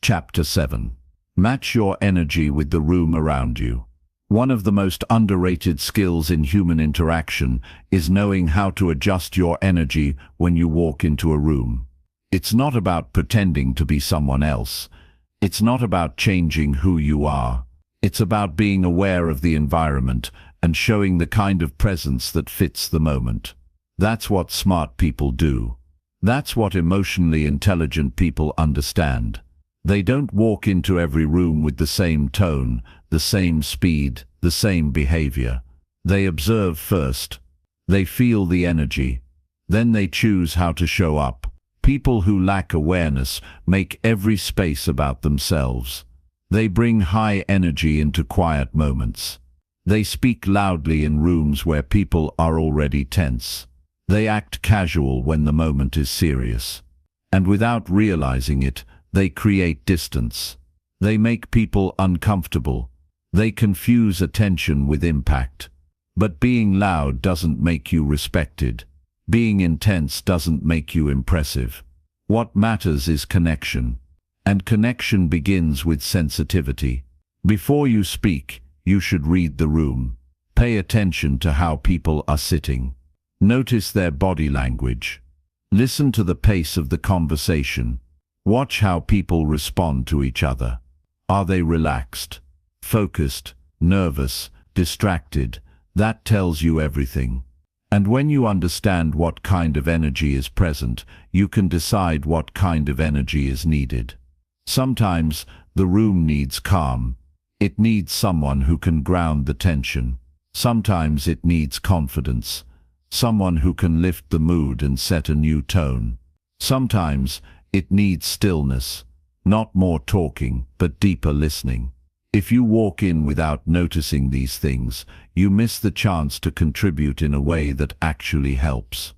Chapter 7. Match your energy with the room around you. One of the most underrated skills in human interaction is knowing how to adjust your energy when you walk into a room. It's not about pretending to be someone else. It's not about changing who you are. It's about being aware of the environment and showing the kind of presence that fits the moment. That's what smart people do. That's what emotionally intelligent people understand. They don't walk into every room with the same tone, the same speed, the same behavior. They observe first. They feel the energy. Then they choose how to show up. People who lack awareness make every space about themselves. They bring high energy into quiet moments. They speak loudly in rooms where people are already tense. They act casual when the moment is serious. And without realizing it, they create distance. They make people uncomfortable. They confuse attention with impact. But being loud doesn't make you respected. Being intense doesn't make you impressive. What matters is connection. And connection begins with sensitivity. Before you speak, you should read the room. Pay attention to how people are sitting. Notice their body language. Listen to the pace of the conversation. Watch how people respond to each other. Are they relaxed, focused, nervous, distracted? That tells you everything. And when you understand what kind of energy is present, you can decide what kind of energy is needed. Sometimes the room needs calm. It needs someone who can ground the tension. Sometimes it needs confidence, someone who can lift the mood and set a new tone. Sometimes it needs stillness, not more talking, but deeper listening. If you walk in without noticing these things, you miss the chance to contribute in a way that actually helps.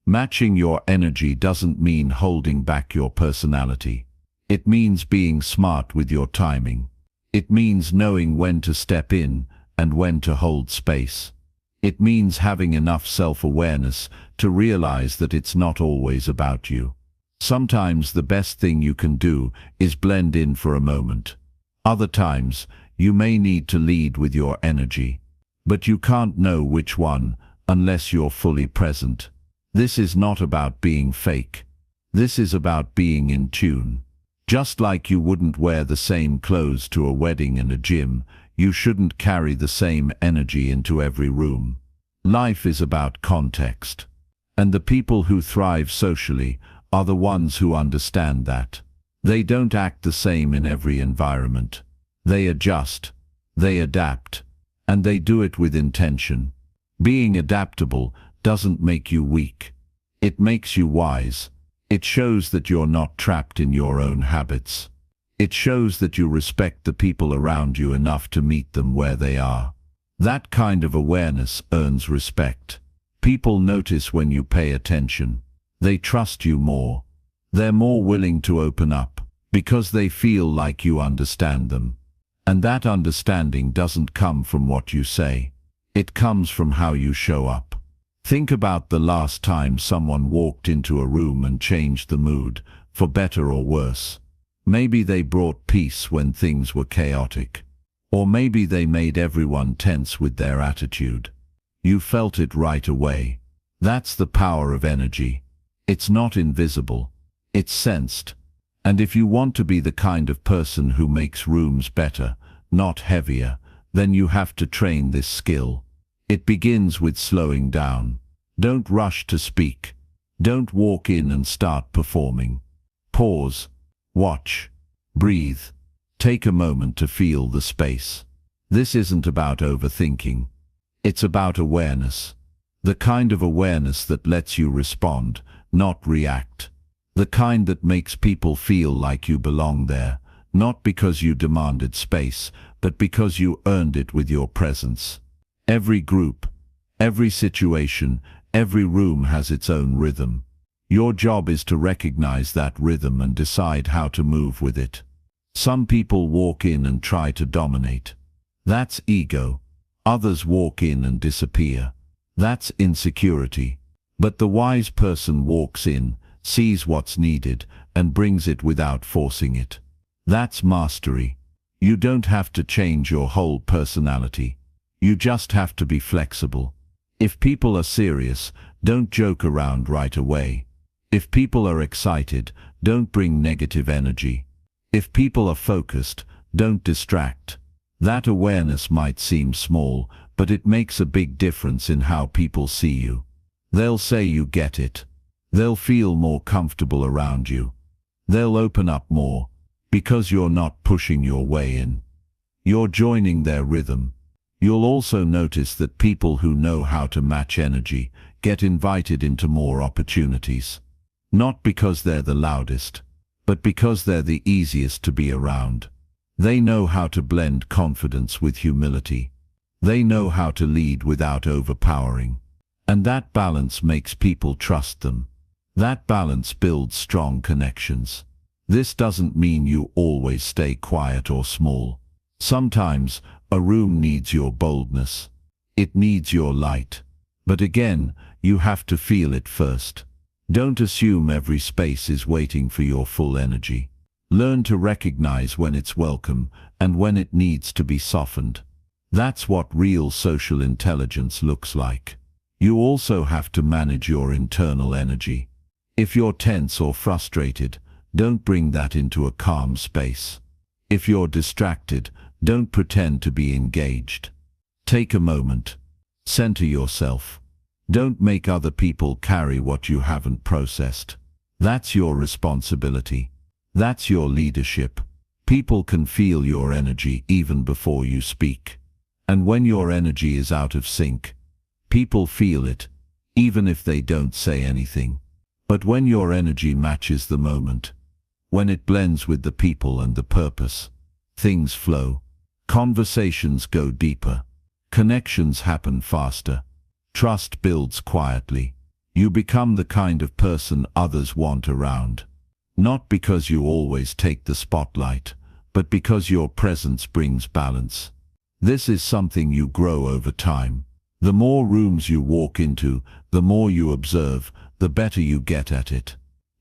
Matching your energy doesn't mean holding back your personality. It means being smart with your timing. It means knowing when to step in and when to hold space. It means having enough self-awareness to realize that it's not always about you. Sometimes the best thing you can do is blend in for a moment. Other times, you may need to lead with your energy. But you can't know which one unless you're fully present. This is not about being fake. This is about being in tune. Just like you wouldn't wear the same clothes to a wedding and a gym, you shouldn't carry the same energy into every room. Life is about context. And the people who thrive socially are the ones who understand that. They don't act the same in every environment. They adjust, they adapt, and they do it with intention. Being adaptable doesn't make you weak. It makes you wise. It shows that you're not trapped in your own habits. It shows that you respect the people around you enough to meet them where they are. That kind of awareness earns respect. People notice when you pay attention. They trust you more. They're more willing to open up because they feel like you understand them. And that understanding doesn't come from what you say. It comes from how you show up. Think about the last time someone walked into a room and changed the mood, for better or worse. Maybe they brought peace when things were chaotic. Or maybe they made everyone tense with their attitude. You felt it right away. That's the power of energy. It's not invisible. It's sensed. And if you want to be the kind of person who makes rooms better, not heavier, then you have to train this skill. It begins with slowing down. Don't rush to speak. Don't walk in and start performing. Pause. Watch. Breathe. Take a moment to feel the space. This isn't about overthinking. It's about awareness. The kind of awareness that lets you respond, not react. The kind that makes people feel like you belong there, not because you demanded space, but because you earned it with your presence. Every group, every situation, every room has its own rhythm. Your job is to recognize that rhythm and decide how to move with it. Some people walk in and try to dominate. That's ego. Others walk in and disappear. That's insecurity. But the wise person walks in, sees what's needed, and brings it without forcing it. That's mastery. You don't have to change your whole personality. You just have to be flexible. If people are serious, don't joke around right away. If people are excited, don't bring negative energy. If people are focused, don't distract. That awareness might seem small, but it makes a big difference in how people see you. They'll say you get it. They'll feel more comfortable around you. They'll open up more, because you're not pushing your way in. You're joining their rhythm. You'll also notice that people who know how to match energy get invited into more opportunities. Not because they're the loudest, but because they're the easiest to be around. They know how to blend confidence with humility. They know how to lead without overpowering. And that balance makes people trust them. That balance builds strong connections. This doesn't mean you always stay quiet or small. Sometimes a room needs your boldness. It needs your light. But again, you have to feel it first. Don't assume every space is waiting for your full energy. Learn to recognize when it's welcome and when it needs to be softened. That's what real social intelligence looks like. You also have to manage your internal energy. If you're tense or frustrated, don't bring that into a calm space. If you're distracted, don't pretend to be engaged. Take a moment. Center yourself. Don't make other people carry what you haven't processed. That's your responsibility. That's your leadership. People can feel your energy even before you speak. And when your energy is out of sync, people feel it, even if they don't say anything. But when your energy matches the moment, when it blends with the people and the purpose, things flow. Conversations go deeper. Connections happen faster. Trust builds quietly. You become the kind of person others want around. Not because you always take the spotlight, but because your presence brings balance. This is something you grow over time. The more rooms you walk into, the more you observe, the better you get at it.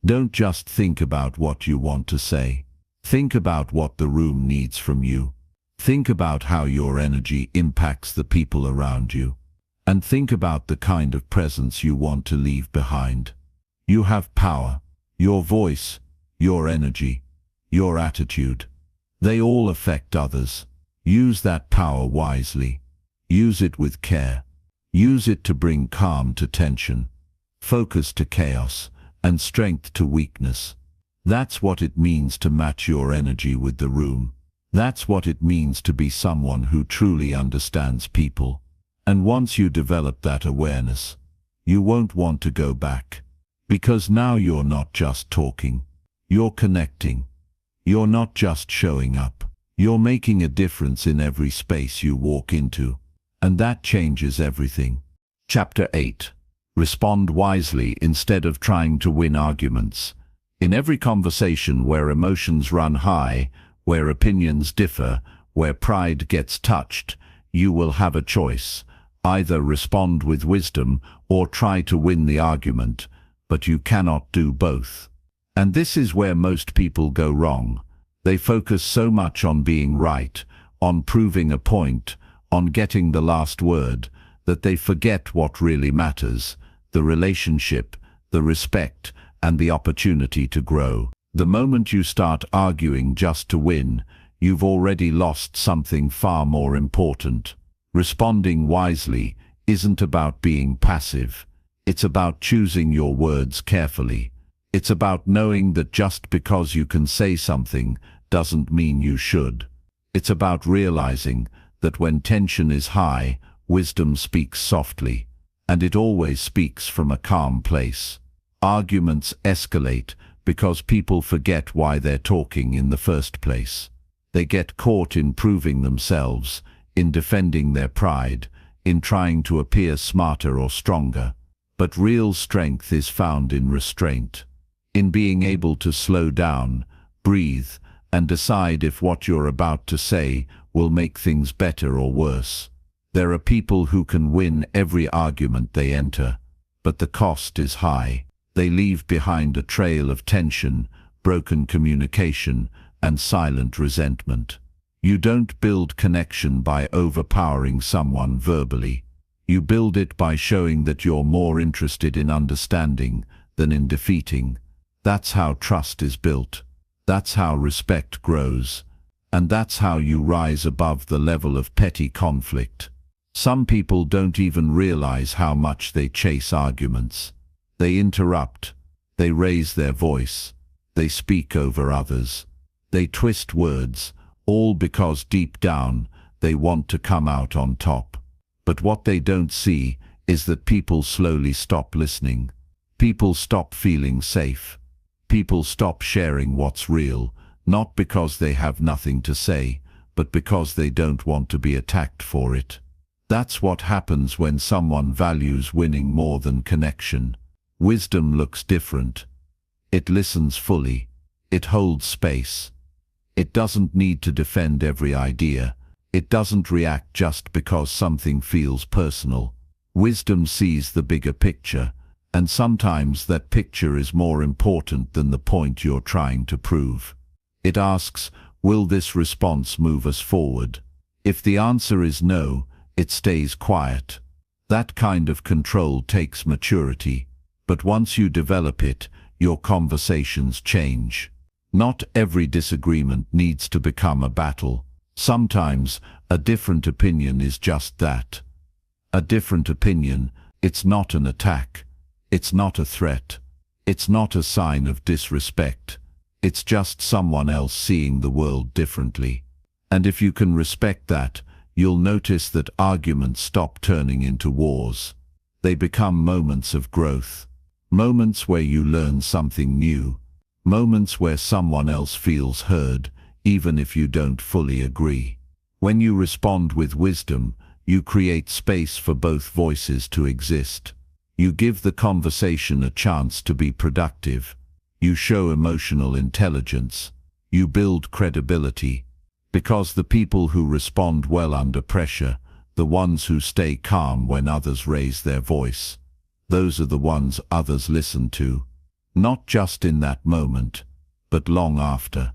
Don't just think about what you want to say. Think about what the room needs from you. Think about how your energy impacts the people around you. And think about the kind of presence you want to leave behind. You have power. Your voice, your energy, your attitude. They all affect others. Use that power wisely. Use it with care. Use it to bring calm to tension, focus to chaos, and strength to weakness. That's what it means to match your energy with the room. That's what it means to be someone who truly understands people. And once you develop that awareness, you won't want to go back. Because now you're not just talking, you're connecting. You're not just showing up. You're making a difference in every space you walk into. And that changes everything. Chapter 8. Respond wisely instead of trying to win arguments. In every conversation where emotions run high, where opinions differ, where pride gets touched, you will have a choice. Either respond with wisdom or try to win the argument, but you cannot do both. And this is where most people go wrong. They focus so much on being right, on proving a point, on getting the last word, that they forget what really matters: the relationship, the respect, and the opportunity to grow. The moment you start arguing just to win, you've already lost something far more important. Responding wisely isn't about being passive. It's about choosing your words carefully. It's about knowing that just because you can say something doesn't mean you should. It's about realizing that when tension is high, wisdom speaks softly, and it always speaks from a calm place. Arguments escalate because people forget why they're talking in the first place. They get caught in proving themselves, in defending their pride, in trying to appear smarter or stronger. But real strength is found in restraint, in being able to slow down, breathe, and decide if what you're about to say will make things better or worse. There are people who can win every argument they enter, but the cost is high. They leave behind a trail of tension, broken communication, and silent resentment. You don't build connection by overpowering someone verbally. You build it by showing that you're more interested in understanding than in defeating. That's how trust is built. That's how respect grows. And that's how you rise above the level of petty conflict. Some people don't even realize how much they chase arguments. They interrupt. They raise their voice. They speak over others. They twist words, all because deep down they want to come out on top. But what they don't see is that people slowly stop listening. People stop feeling safe. People stop sharing what's real, not because they have nothing to say, but because they don't want to be attacked for it. That's what happens when someone values winning more than connection. Wisdom looks different. It listens fully. It holds space. It doesn't need to defend every idea. It doesn't react just because something feels personal. Wisdom sees the bigger picture, and sometimes that picture is more important than the point you're trying to prove. It asks, will this response move us forward? If the answer is no, it stays quiet. That kind of control takes maturity, but once you develop it, your conversations change. Not every disagreement needs to become a battle. Sometimes a different opinion is just that. A different opinion It's not an attack. It's not a threat. It's not a sign of disrespect. It's just someone else seeing the world differently. And if you can respect that, you'll notice that arguments stop turning into wars. They become moments of growth. Moments where you learn something new. Moments where someone else feels heard, even if you don't fully agree. When you respond with wisdom, you create space for both voices to exist. You give the conversation a chance to be productive. You show emotional intelligence. You build credibility. Because the people who respond well under pressure, the ones who stay calm when others raise their voice, those are the ones others listen to. Not just in that moment, but long after.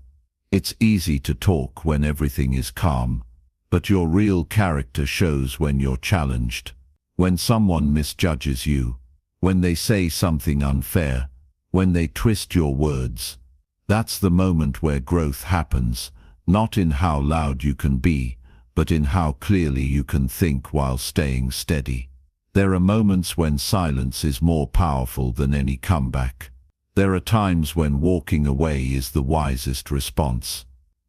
It's easy to talk when everything is calm, but your real character shows when you're challenged. When someone misjudges you, when they say something unfair, when they twist your words. That's the moment where growth happens, not in how loud you can be, but in how clearly you can think while staying steady. There are moments when silence is more powerful than any comeback. There are times when walking away is the wisest response.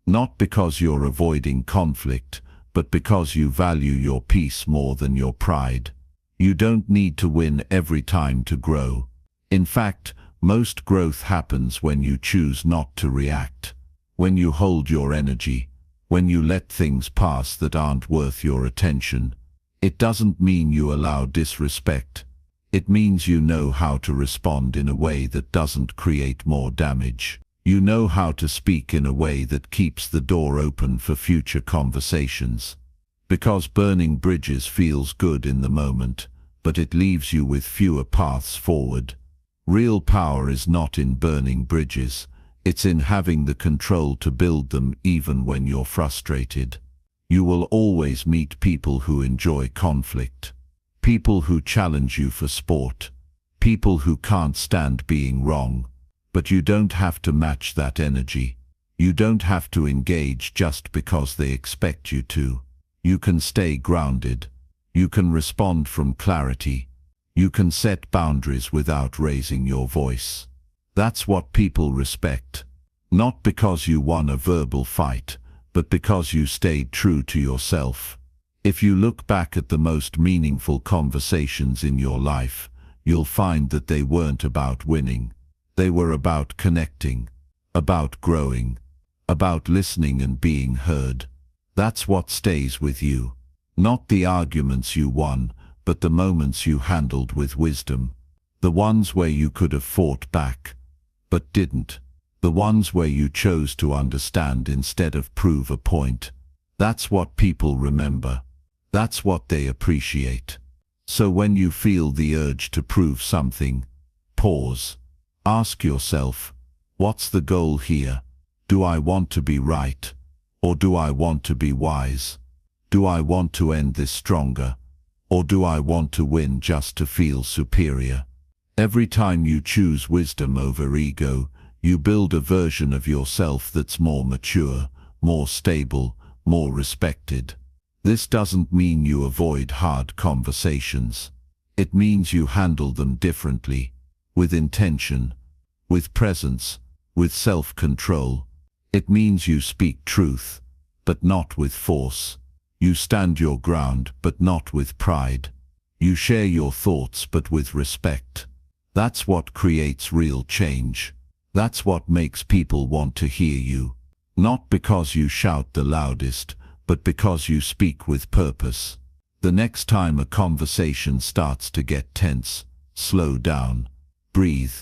Not because you're avoiding conflict, but because you value your peace more than your pride. You don't need to win every time to grow. In fact, most growth happens when you choose not to react. When you hold your energy. When you let things pass that aren't worth your attention. It doesn't mean you allow disrespect. It means you know how to respond in a way that doesn't create more damage. You know how to speak in a way that keeps the door open for future conversations. Because burning bridges feels good in the moment, but it leaves you with fewer paths forward. Real power is not in burning bridges. It's in having the control to build them even when you're frustrated. You will always meet people who enjoy conflict. People who challenge you for sport. People who can't stand being wrong. But you don't have to match that energy. You don't have to engage just because they expect you to. You can stay grounded. You can respond from clarity. You can set boundaries without raising your voice. That's what people respect. Not because you won a verbal fight, but because you stayed true to yourself. If you look back at the most meaningful conversations in your life, you'll find that they weren't about winning. They were about connecting, about growing, about listening and being heard. That's what stays with you. Not the arguments you won, but the moments you handled with wisdom. The ones where you could have fought back, but didn't. The ones where you chose to understand instead of prove a point. That's what people remember. That's what they appreciate. So when you feel the urge to prove something, pause. Ask yourself, what's the goal here? Do I want to be right? Or do I want to be wise? Do I want to end this stronger? Or do I want to win just to feel superior? Every time you choose wisdom over ego, you build a version of yourself that's more mature, more stable, more respected. This doesn't mean you avoid hard conversations. It means you handle them differently, with intention, with presence, with self-control. It means you speak truth, but not with force. You stand your ground, but not with pride. You share your thoughts, but with respect. That's what creates real change. That's what makes people want to hear you. Not because you shout the loudest, but because you speak with purpose. The next time a conversation starts to get tense, slow down. Breathe.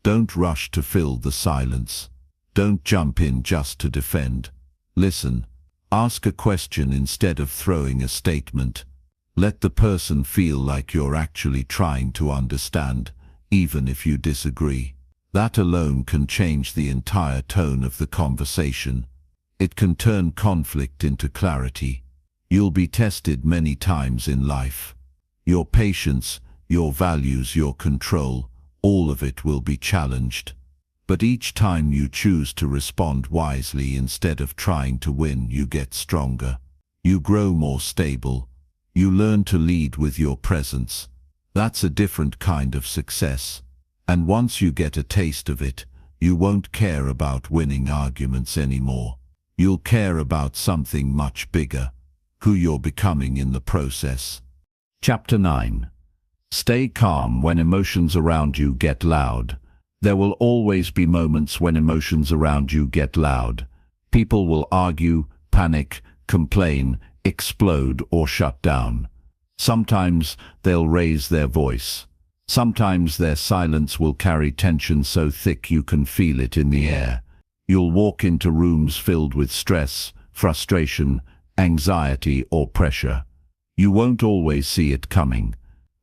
Don't rush to fill the silence. Don't jump in just to defend. Listen. Ask a question instead of throwing a statement. Let the person feel like you're actually trying to understand, even if you disagree. That alone can change the entire tone of the conversation. It can turn conflict into clarity. You'll be tested many times in life. Your patience, your values, your control, all of it will be challenged. But each time you choose to respond wisely instead of trying to win, you get stronger. You grow more stable. You learn to lead with your presence. That's a different kind of success. And once you get a taste of it, you won't care about winning arguments anymore. You'll care about something much bigger, who you're becoming in the process. Chapter 9. Stay calm when emotions around you get loud. There will always be moments when emotions around you get loud. People will argue, panic, complain, explode, or shut down. Sometimes they'll raise their voice. Sometimes their silence will carry tension so thick you can feel it in the air. You'll walk into rooms filled with stress, frustration, anxiety, or pressure. You won't always see it coming.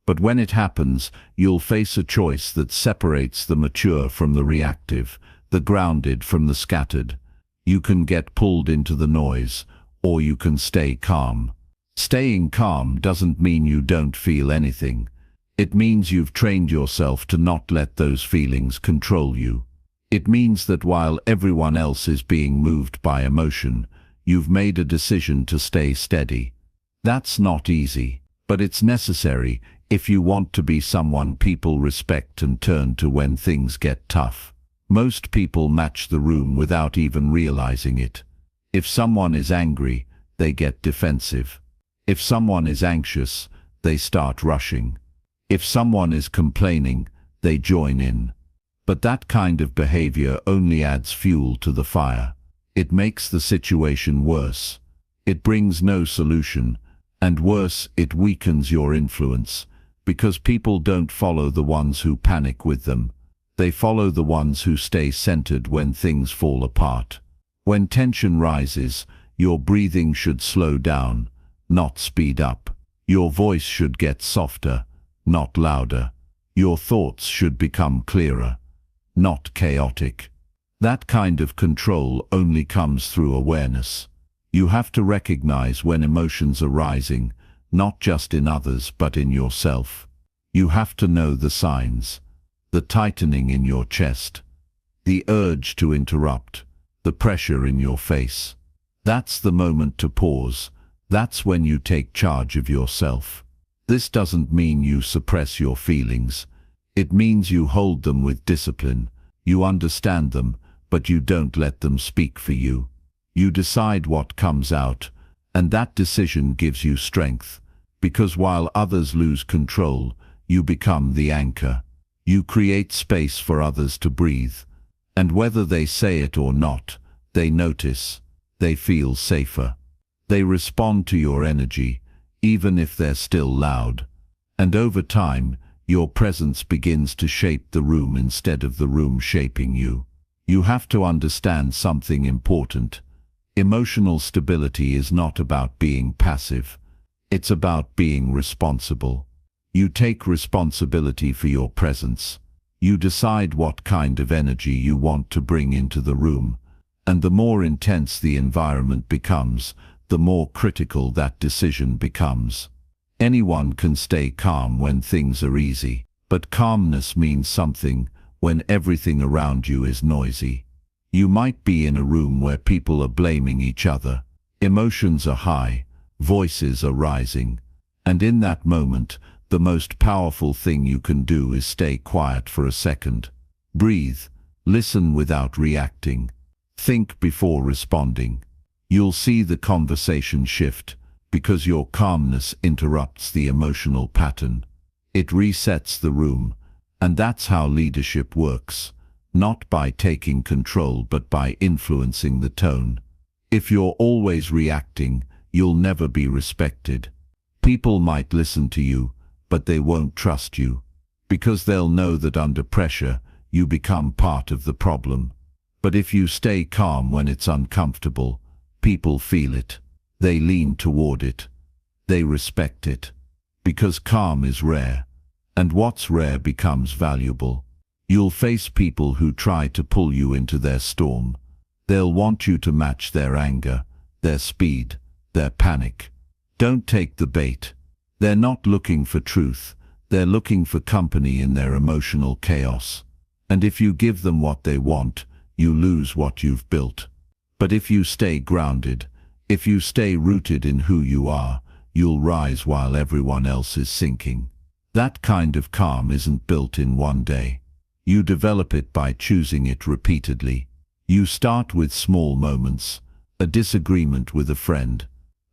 But when it happens, you'll face a choice that separates the mature from the reactive, the grounded from the scattered. You can get pulled into the noise, or you can stay calm. Staying calm doesn't mean you don't feel anything. It means you've trained yourself to not let those feelings control you. It means that while everyone else is being moved by emotion, you've made a decision to stay steady. That's not easy, but it's necessary if you want to be someone people respect and turn to when things get tough. Most people match the room without even realizing it. If someone is angry, they get defensive. If someone is anxious, they start rushing. If someone is complaining, they join in. But that kind of behavior only adds fuel to the fire. It makes the situation worse. It brings no solution, and worse, it weakens your influence. Because people don't follow the ones who panic with them. They follow the ones who stay centered when things fall apart. When tension rises, your breathing should slow down, not speed up. Your voice should get softer, not louder. Your thoughts should become clearer, not chaotic. That kind of control only comes through awareness. You have to recognize when emotions are rising, not just in others but in yourself. You have to know the signs, the tightening in your chest, the urge to interrupt, the pressure in your face. That's the moment to pause. That's when you take charge of yourself. This doesn't mean you suppress your feelings. It means you hold them with discipline. You understand them, but you don't let them speak for you. You decide what comes out, and that decision gives you strength. Because while others lose control, you become the anchor. You create space for others to breathe. And whether they say it or not, they notice. They feel safer. They respond to your energy, even if they're still loud. And over time, your presence begins to shape the room instead of the room shaping you. You have to understand something important. Emotional stability is not about being passive. It's about being responsible. You take responsibility for your presence. You decide what kind of energy you want to bring into the room. And the more intense the environment becomes, the more critical that decision becomes. Anyone can stay calm when things are easy, but calmness means something when everything around you is noisy. You might be in a room where people are blaming each other. Emotions are high, voices are rising. And in that moment, the most powerful thing you can do is stay quiet for a second. Breathe, listen without reacting. Think before responding. You'll see the conversation shift, because your calmness interrupts the emotional pattern. It resets the room, and that's how leadership works. Not by taking control but by influencing the tone. If you're always reacting, you'll never be respected. People might listen to you, but they won't trust you, because they'll know that under pressure, you become part of the problem. But if you stay calm when it's uncomfortable, people feel it. They lean toward it. They respect it. Because calm is rare, and what's rare becomes valuable. You'll face people who try to pull you into their storm. They'll want you to match their anger, their speed, their panic. Don't take the bait. They're not looking for truth. They're looking for company in their emotional chaos. And if you give them what they want, you lose what you've built. But if you stay grounded, if you stay rooted in who you are, you'll rise while everyone else is sinking. That kind of calm isn't built in one day. You develop it by choosing it repeatedly. You start with small moments, a disagreement with a friend,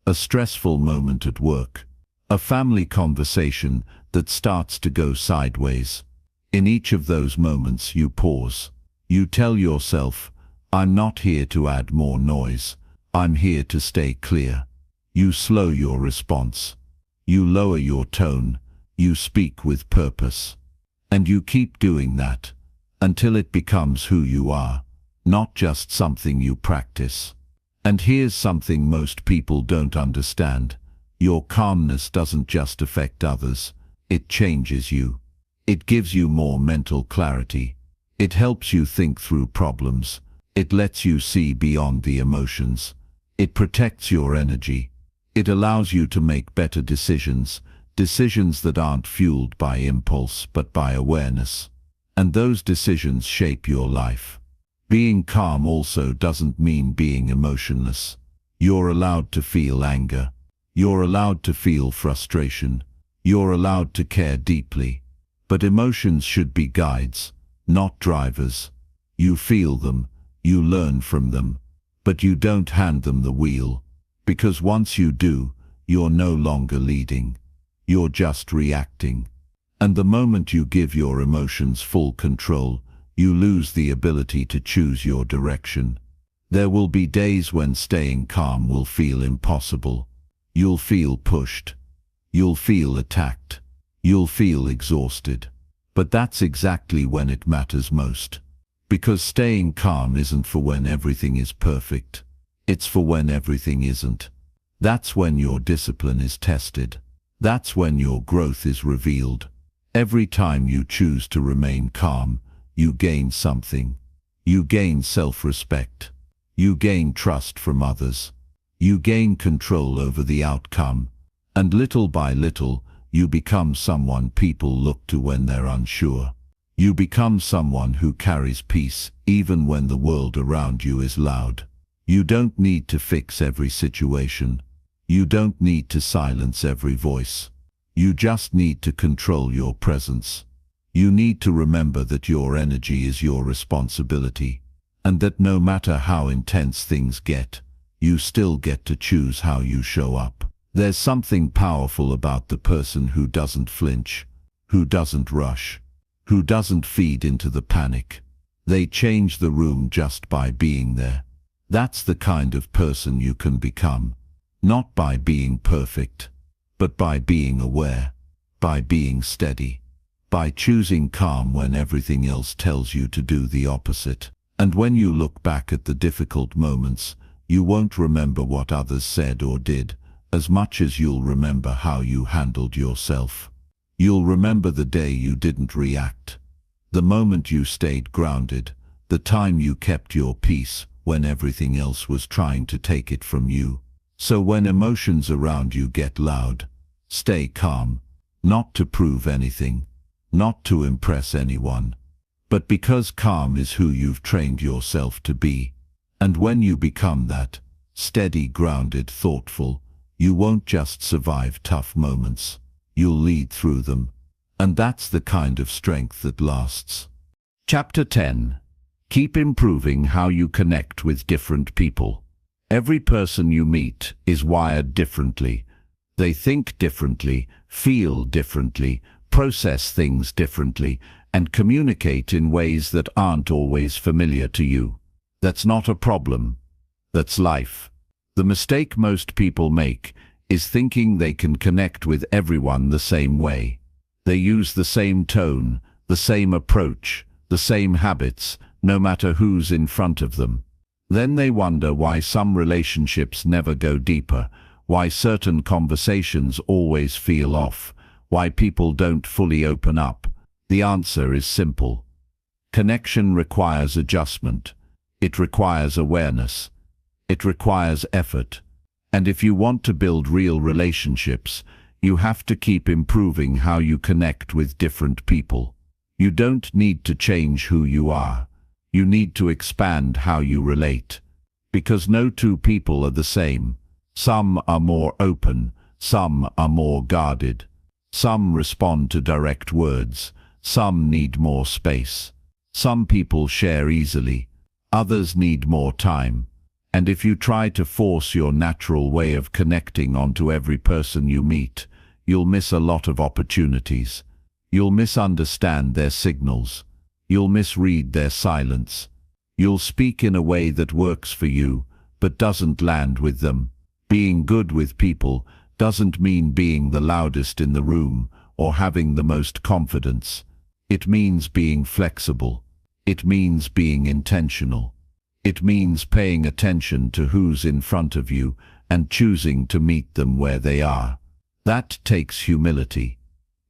a stressful moment at work, a family conversation that starts to go sideways. In each of those moments you pause. You tell yourself, I'm not here to add more noise. I'm here to stay clear. You slow your response. You lower your tone. You speak with purpose. And you keep doing that until it becomes who you are, not just something you practice. And here's something most people don't understand. Your calmness doesn't just affect others. It changes you. It gives you more mental clarity. It helps you think through problems. It lets you see beyond the emotions. It protects your energy. It allows you to make better decisions, decisions that aren't fueled by impulse but by awareness. And those decisions shape your life. Being calm also doesn't mean being emotionless. You're allowed to feel anger. You're allowed to feel frustration. You're allowed to care deeply. But emotions should be guides, not drivers. You feel them, you learn from them, but you don't hand them the wheel. Because once you do, you're no longer leading. You're just reacting. And the moment you give your emotions full control, you lose the ability to choose your direction. There will be days when staying calm will feel impossible. You'll feel pushed. You'll feel attacked. You'll feel exhausted. But that's exactly when it matters most. Because staying calm isn't for when everything is perfect. It's for when everything isn't. That's when your discipline is tested. That's when your growth is revealed. Every time you choose to remain calm, you gain something. You gain self-respect. You gain trust from others. You gain control over the outcome. And little by little, you become someone people look to when they're unsure. You become someone who carries peace even when the world around you is loud. You don't need to fix every situation. You don't need to silence every voice. You just need to control your presence. You need to remember that your energy is your responsibility, and that no matter how intense things get, you still get to choose how you show up. There's something powerful about the person who doesn't flinch, who doesn't rush, who doesn't feed into the panic. They change the room just by being there. That's the kind of person you can become, not by being perfect, but by being aware, by being steady, by choosing calm when everything else tells you to do the opposite. And when you look back at the difficult moments, you won't remember what others said or did, as much as you'll remember how you handled yourself. You'll remember the day you didn't react, the moment you stayed grounded, the time you kept your peace when everything else was trying to take it from you. So when emotions around you get loud, stay calm, not to prove anything, not to impress anyone, but because calm is who you've trained yourself to be. And when you become that, steady, grounded, thoughtful, you won't just survive tough moments, you'll lead through them. And that's the kind of strength that lasts. Chapter 10. Keep improving how you connect with different people. Every person you meet is wired differently. They think differently, feel differently, process things differently, and communicate in ways that aren't always familiar to you. That's not a problem. That's life. The mistake most people make is thinking they can connect with everyone the same way. They use the same tone, the same approach, the same habits, no matter who's in front of them. Then they wonder why some relationships never go deeper, why certain conversations always feel off, why people don't fully open up. The answer is simple. Connection requires adjustment. It requires awareness. It requires effort. And if you want to build real relationships, you have to keep improving how you connect with different people. You don't need to change who you are. You need to expand how you relate. Because no two people are the same. Some are more open. Some are more guarded. Some respond to direct words. Some need more space. Some people share easily. Others need more time. And if you try to force your natural way of connecting onto every person you meet, you'll miss a lot of opportunities. You'll misunderstand their signals. You'll misread their silence. You'll speak in a way that works for you, but doesn't land with them. Being good with people doesn't mean being the loudest in the room or having the most confidence. It means being flexible. It means being intentional. It means paying attention to who's in front of you and choosing to meet them where they are. That takes humility.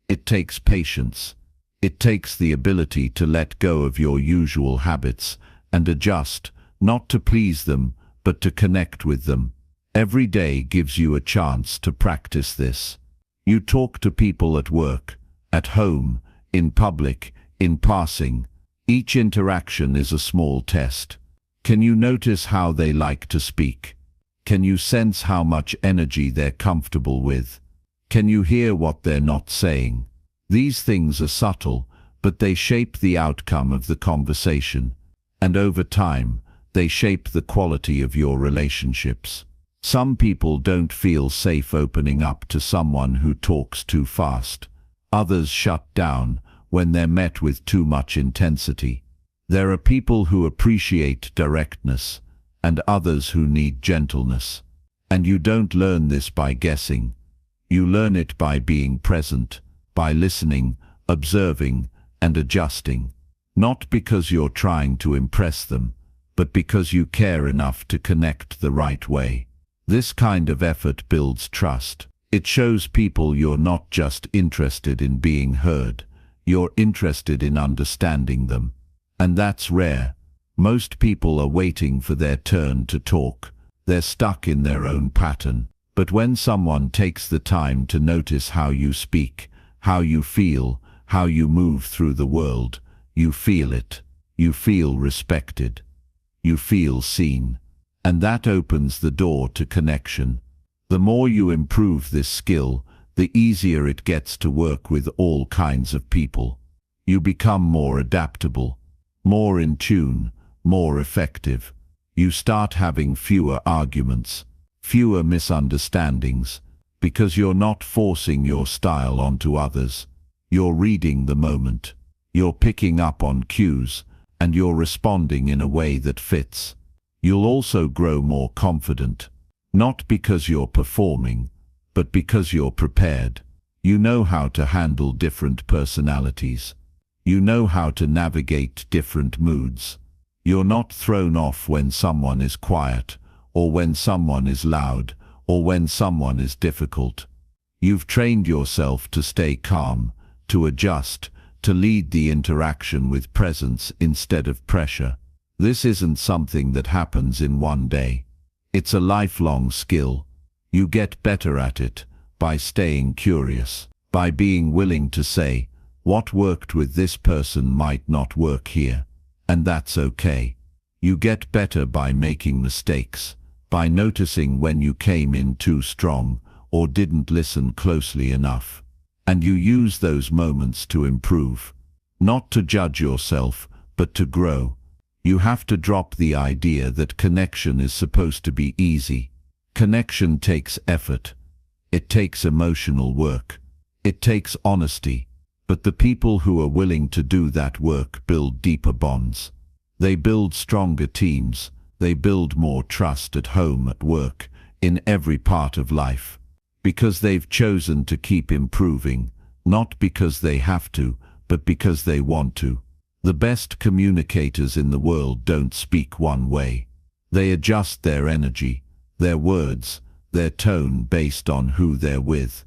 It takes patience. It takes the ability to let go of your usual habits and adjust, not to please them, but to connect with them. Every day gives you a chance to practice this. You talk to people at work, at home, in public, in passing. Each interaction is a small test. Can you notice how they like to speak? Can you sense how much energy they're comfortable with? Can you hear what they're not saying? These things are subtle, but they shape the outcome of the conversation. And over time, they shape the quality of your relationships. Some people don't feel safe opening up to someone who talks too fast. Others shut down when they're met with too much intensity. There are people who appreciate directness, and others who need gentleness. And you don't learn this by guessing. You learn it by being present, by listening, observing, and adjusting. Not because you're trying to impress them, but because you care enough to connect the right way. This kind of effort builds trust. It shows people you're not just interested in being heard, you're interested in understanding them. And that's rare. Most people are waiting for their turn to talk. They're stuck in their own pattern. But when someone takes the time to notice how you speak, how you feel, how you move through the world, you feel it. You feel respected. You feel seen. And that opens the door to connection. The more you improve this skill, the easier it gets to work with all kinds of people. You become more adaptable, more in tune, more effective. You start having fewer arguments, fewer misunderstandings, because you're not forcing your style onto others. You're reading the moment. You're picking up on cues, and you're responding in a way that fits. You'll also grow more confident, not because you're performing, but because you're prepared. You know how to handle different personalities. You know how to navigate different moods. You're not thrown off when someone is quiet, or when someone is loud, or when someone is difficult. You've trained yourself to stay calm, to adjust, to lead the interaction with presence instead of pressure. This isn't something that happens in one day. It's a lifelong skill. You get better at it by staying curious, by being willing to say, what worked with this person might not work here. And that's okay. You get better by making mistakes, by noticing when you came in too strong or didn't listen closely enough. And you use those moments to improve, not to judge yourself, but to grow. You have to drop the idea that connection is supposed to be easy. Connection takes effort. It takes emotional work. It takes honesty. But the people who are willing to do that work build deeper bonds. They build stronger teams. They build more trust at home, at work, in every part of life. Because they've chosen to keep improving, not because they have to, but because they want to. The best communicators in the world don't speak one way. They adjust their energy, their words, their tone based on who they're with.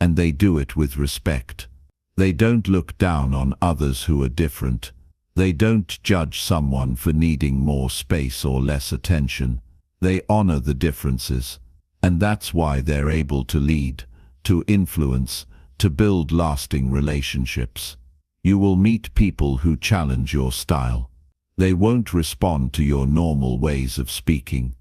And they do it with respect. They don't look down on others who are different. They don't judge someone for needing more space or less attention. They honor the differences. And that's why they're able to lead, to influence, to build lasting relationships. You will meet people who challenge your style. They won't respond to your normal ways of speaking.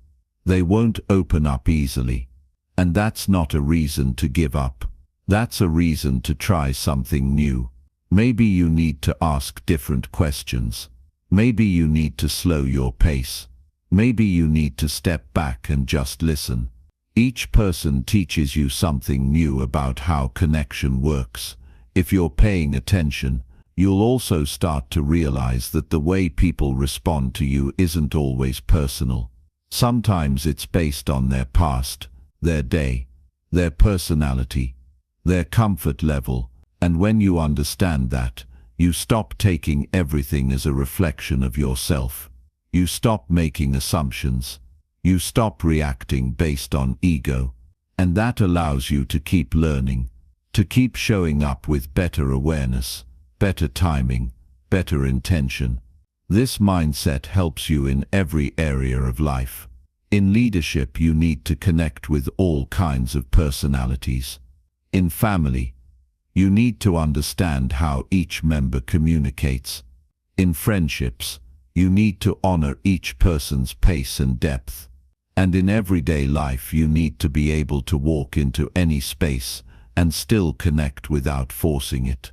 They won't open up easily. And that's not a reason to give up. That's a reason to try something new. Maybe you need to ask different questions. Maybe you need to slow your pace. Maybe you need to step back and just listen. Each person teaches you something new about how connection works. If you're paying attention, you'll also start to realize that the way people respond to you isn't always personal. Sometimes it's based on their past, their day, their personality, their comfort level, and when you understand that, you stop taking everything as a reflection of yourself. You stop making assumptions. You stop reacting based on ego. And that allows you to keep learning, to keep showing up with better awareness, better timing, better intention. This mindset helps you in every area of life. In leadership, you need to connect with all kinds of personalities. In family, you need to understand how each member communicates. In friendships, you need to honor each person's pace and depth. And in everyday life, you need to be able to walk into any space and still connect without forcing it.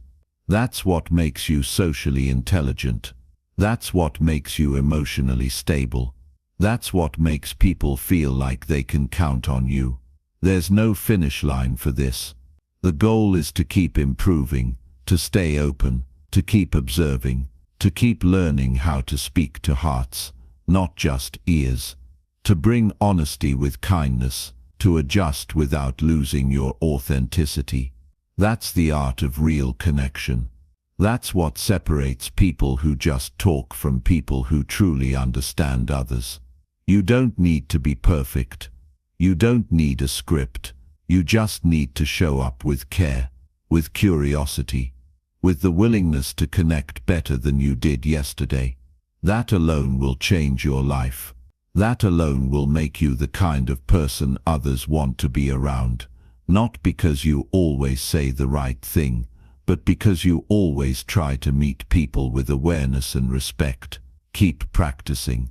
That's what makes you socially intelligent. That's what makes you emotionally stable. That's what makes people feel like they can count on you. There's no finish line for this. The goal is to keep improving, to stay open, to keep observing, to keep learning how to speak to hearts, not just ears, to bring honesty with kindness, to adjust without losing your authenticity. That's the art of real connection. That's what separates people who just talk from people who truly understand others. You don't need to be perfect. You don't need a script. You just need to show up with care, with curiosity, with the willingness to connect better than you did yesterday. That alone will change your life. That alone will make you the kind of person others want to be around, not because you always say the right thing, but because you always try to meet people with awareness and respect. Keep practicing.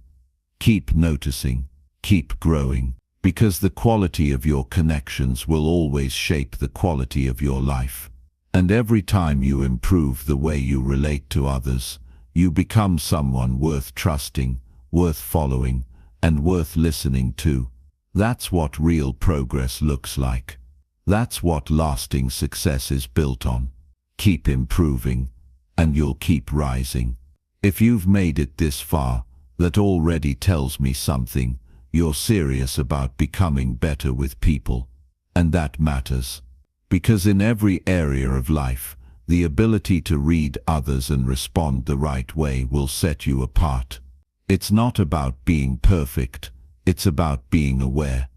Keep noticing. Keep growing. Because the quality of your connections will always shape the quality of your life. And every time you improve the way you relate to others, you become someone worth trusting, worth following, and worth listening to. That's what real progress looks like. That's what lasting success is built on. Keep improving, and you'll keep rising. If you've made it this far, that already tells me something. You're serious about becoming better with people. And that matters. Because in every area of life, the ability to read others and respond the right way will set you apart. It's not about being perfect. It's about being aware,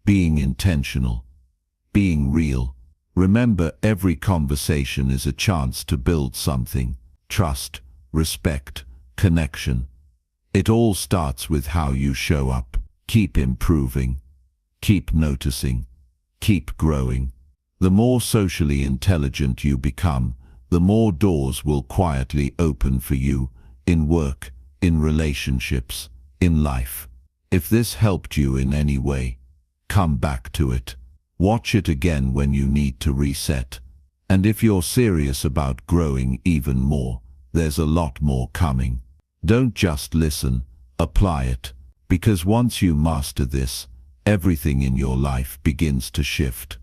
being intentional, being real. Remember, every conversation is a chance to build something. Trust, respect, connection. It all starts with how you show up. Keep improving. Keep noticing. Keep growing. The more socially intelligent you become, the more doors will quietly open for you, in work, in relationships, in life. If this helped you in any way, come back to it. Watch it again when you need to reset. And if you're serious about growing even more, there's a lot more coming. Don't just listen, apply it. Because once you master this, everything in your life begins to shift.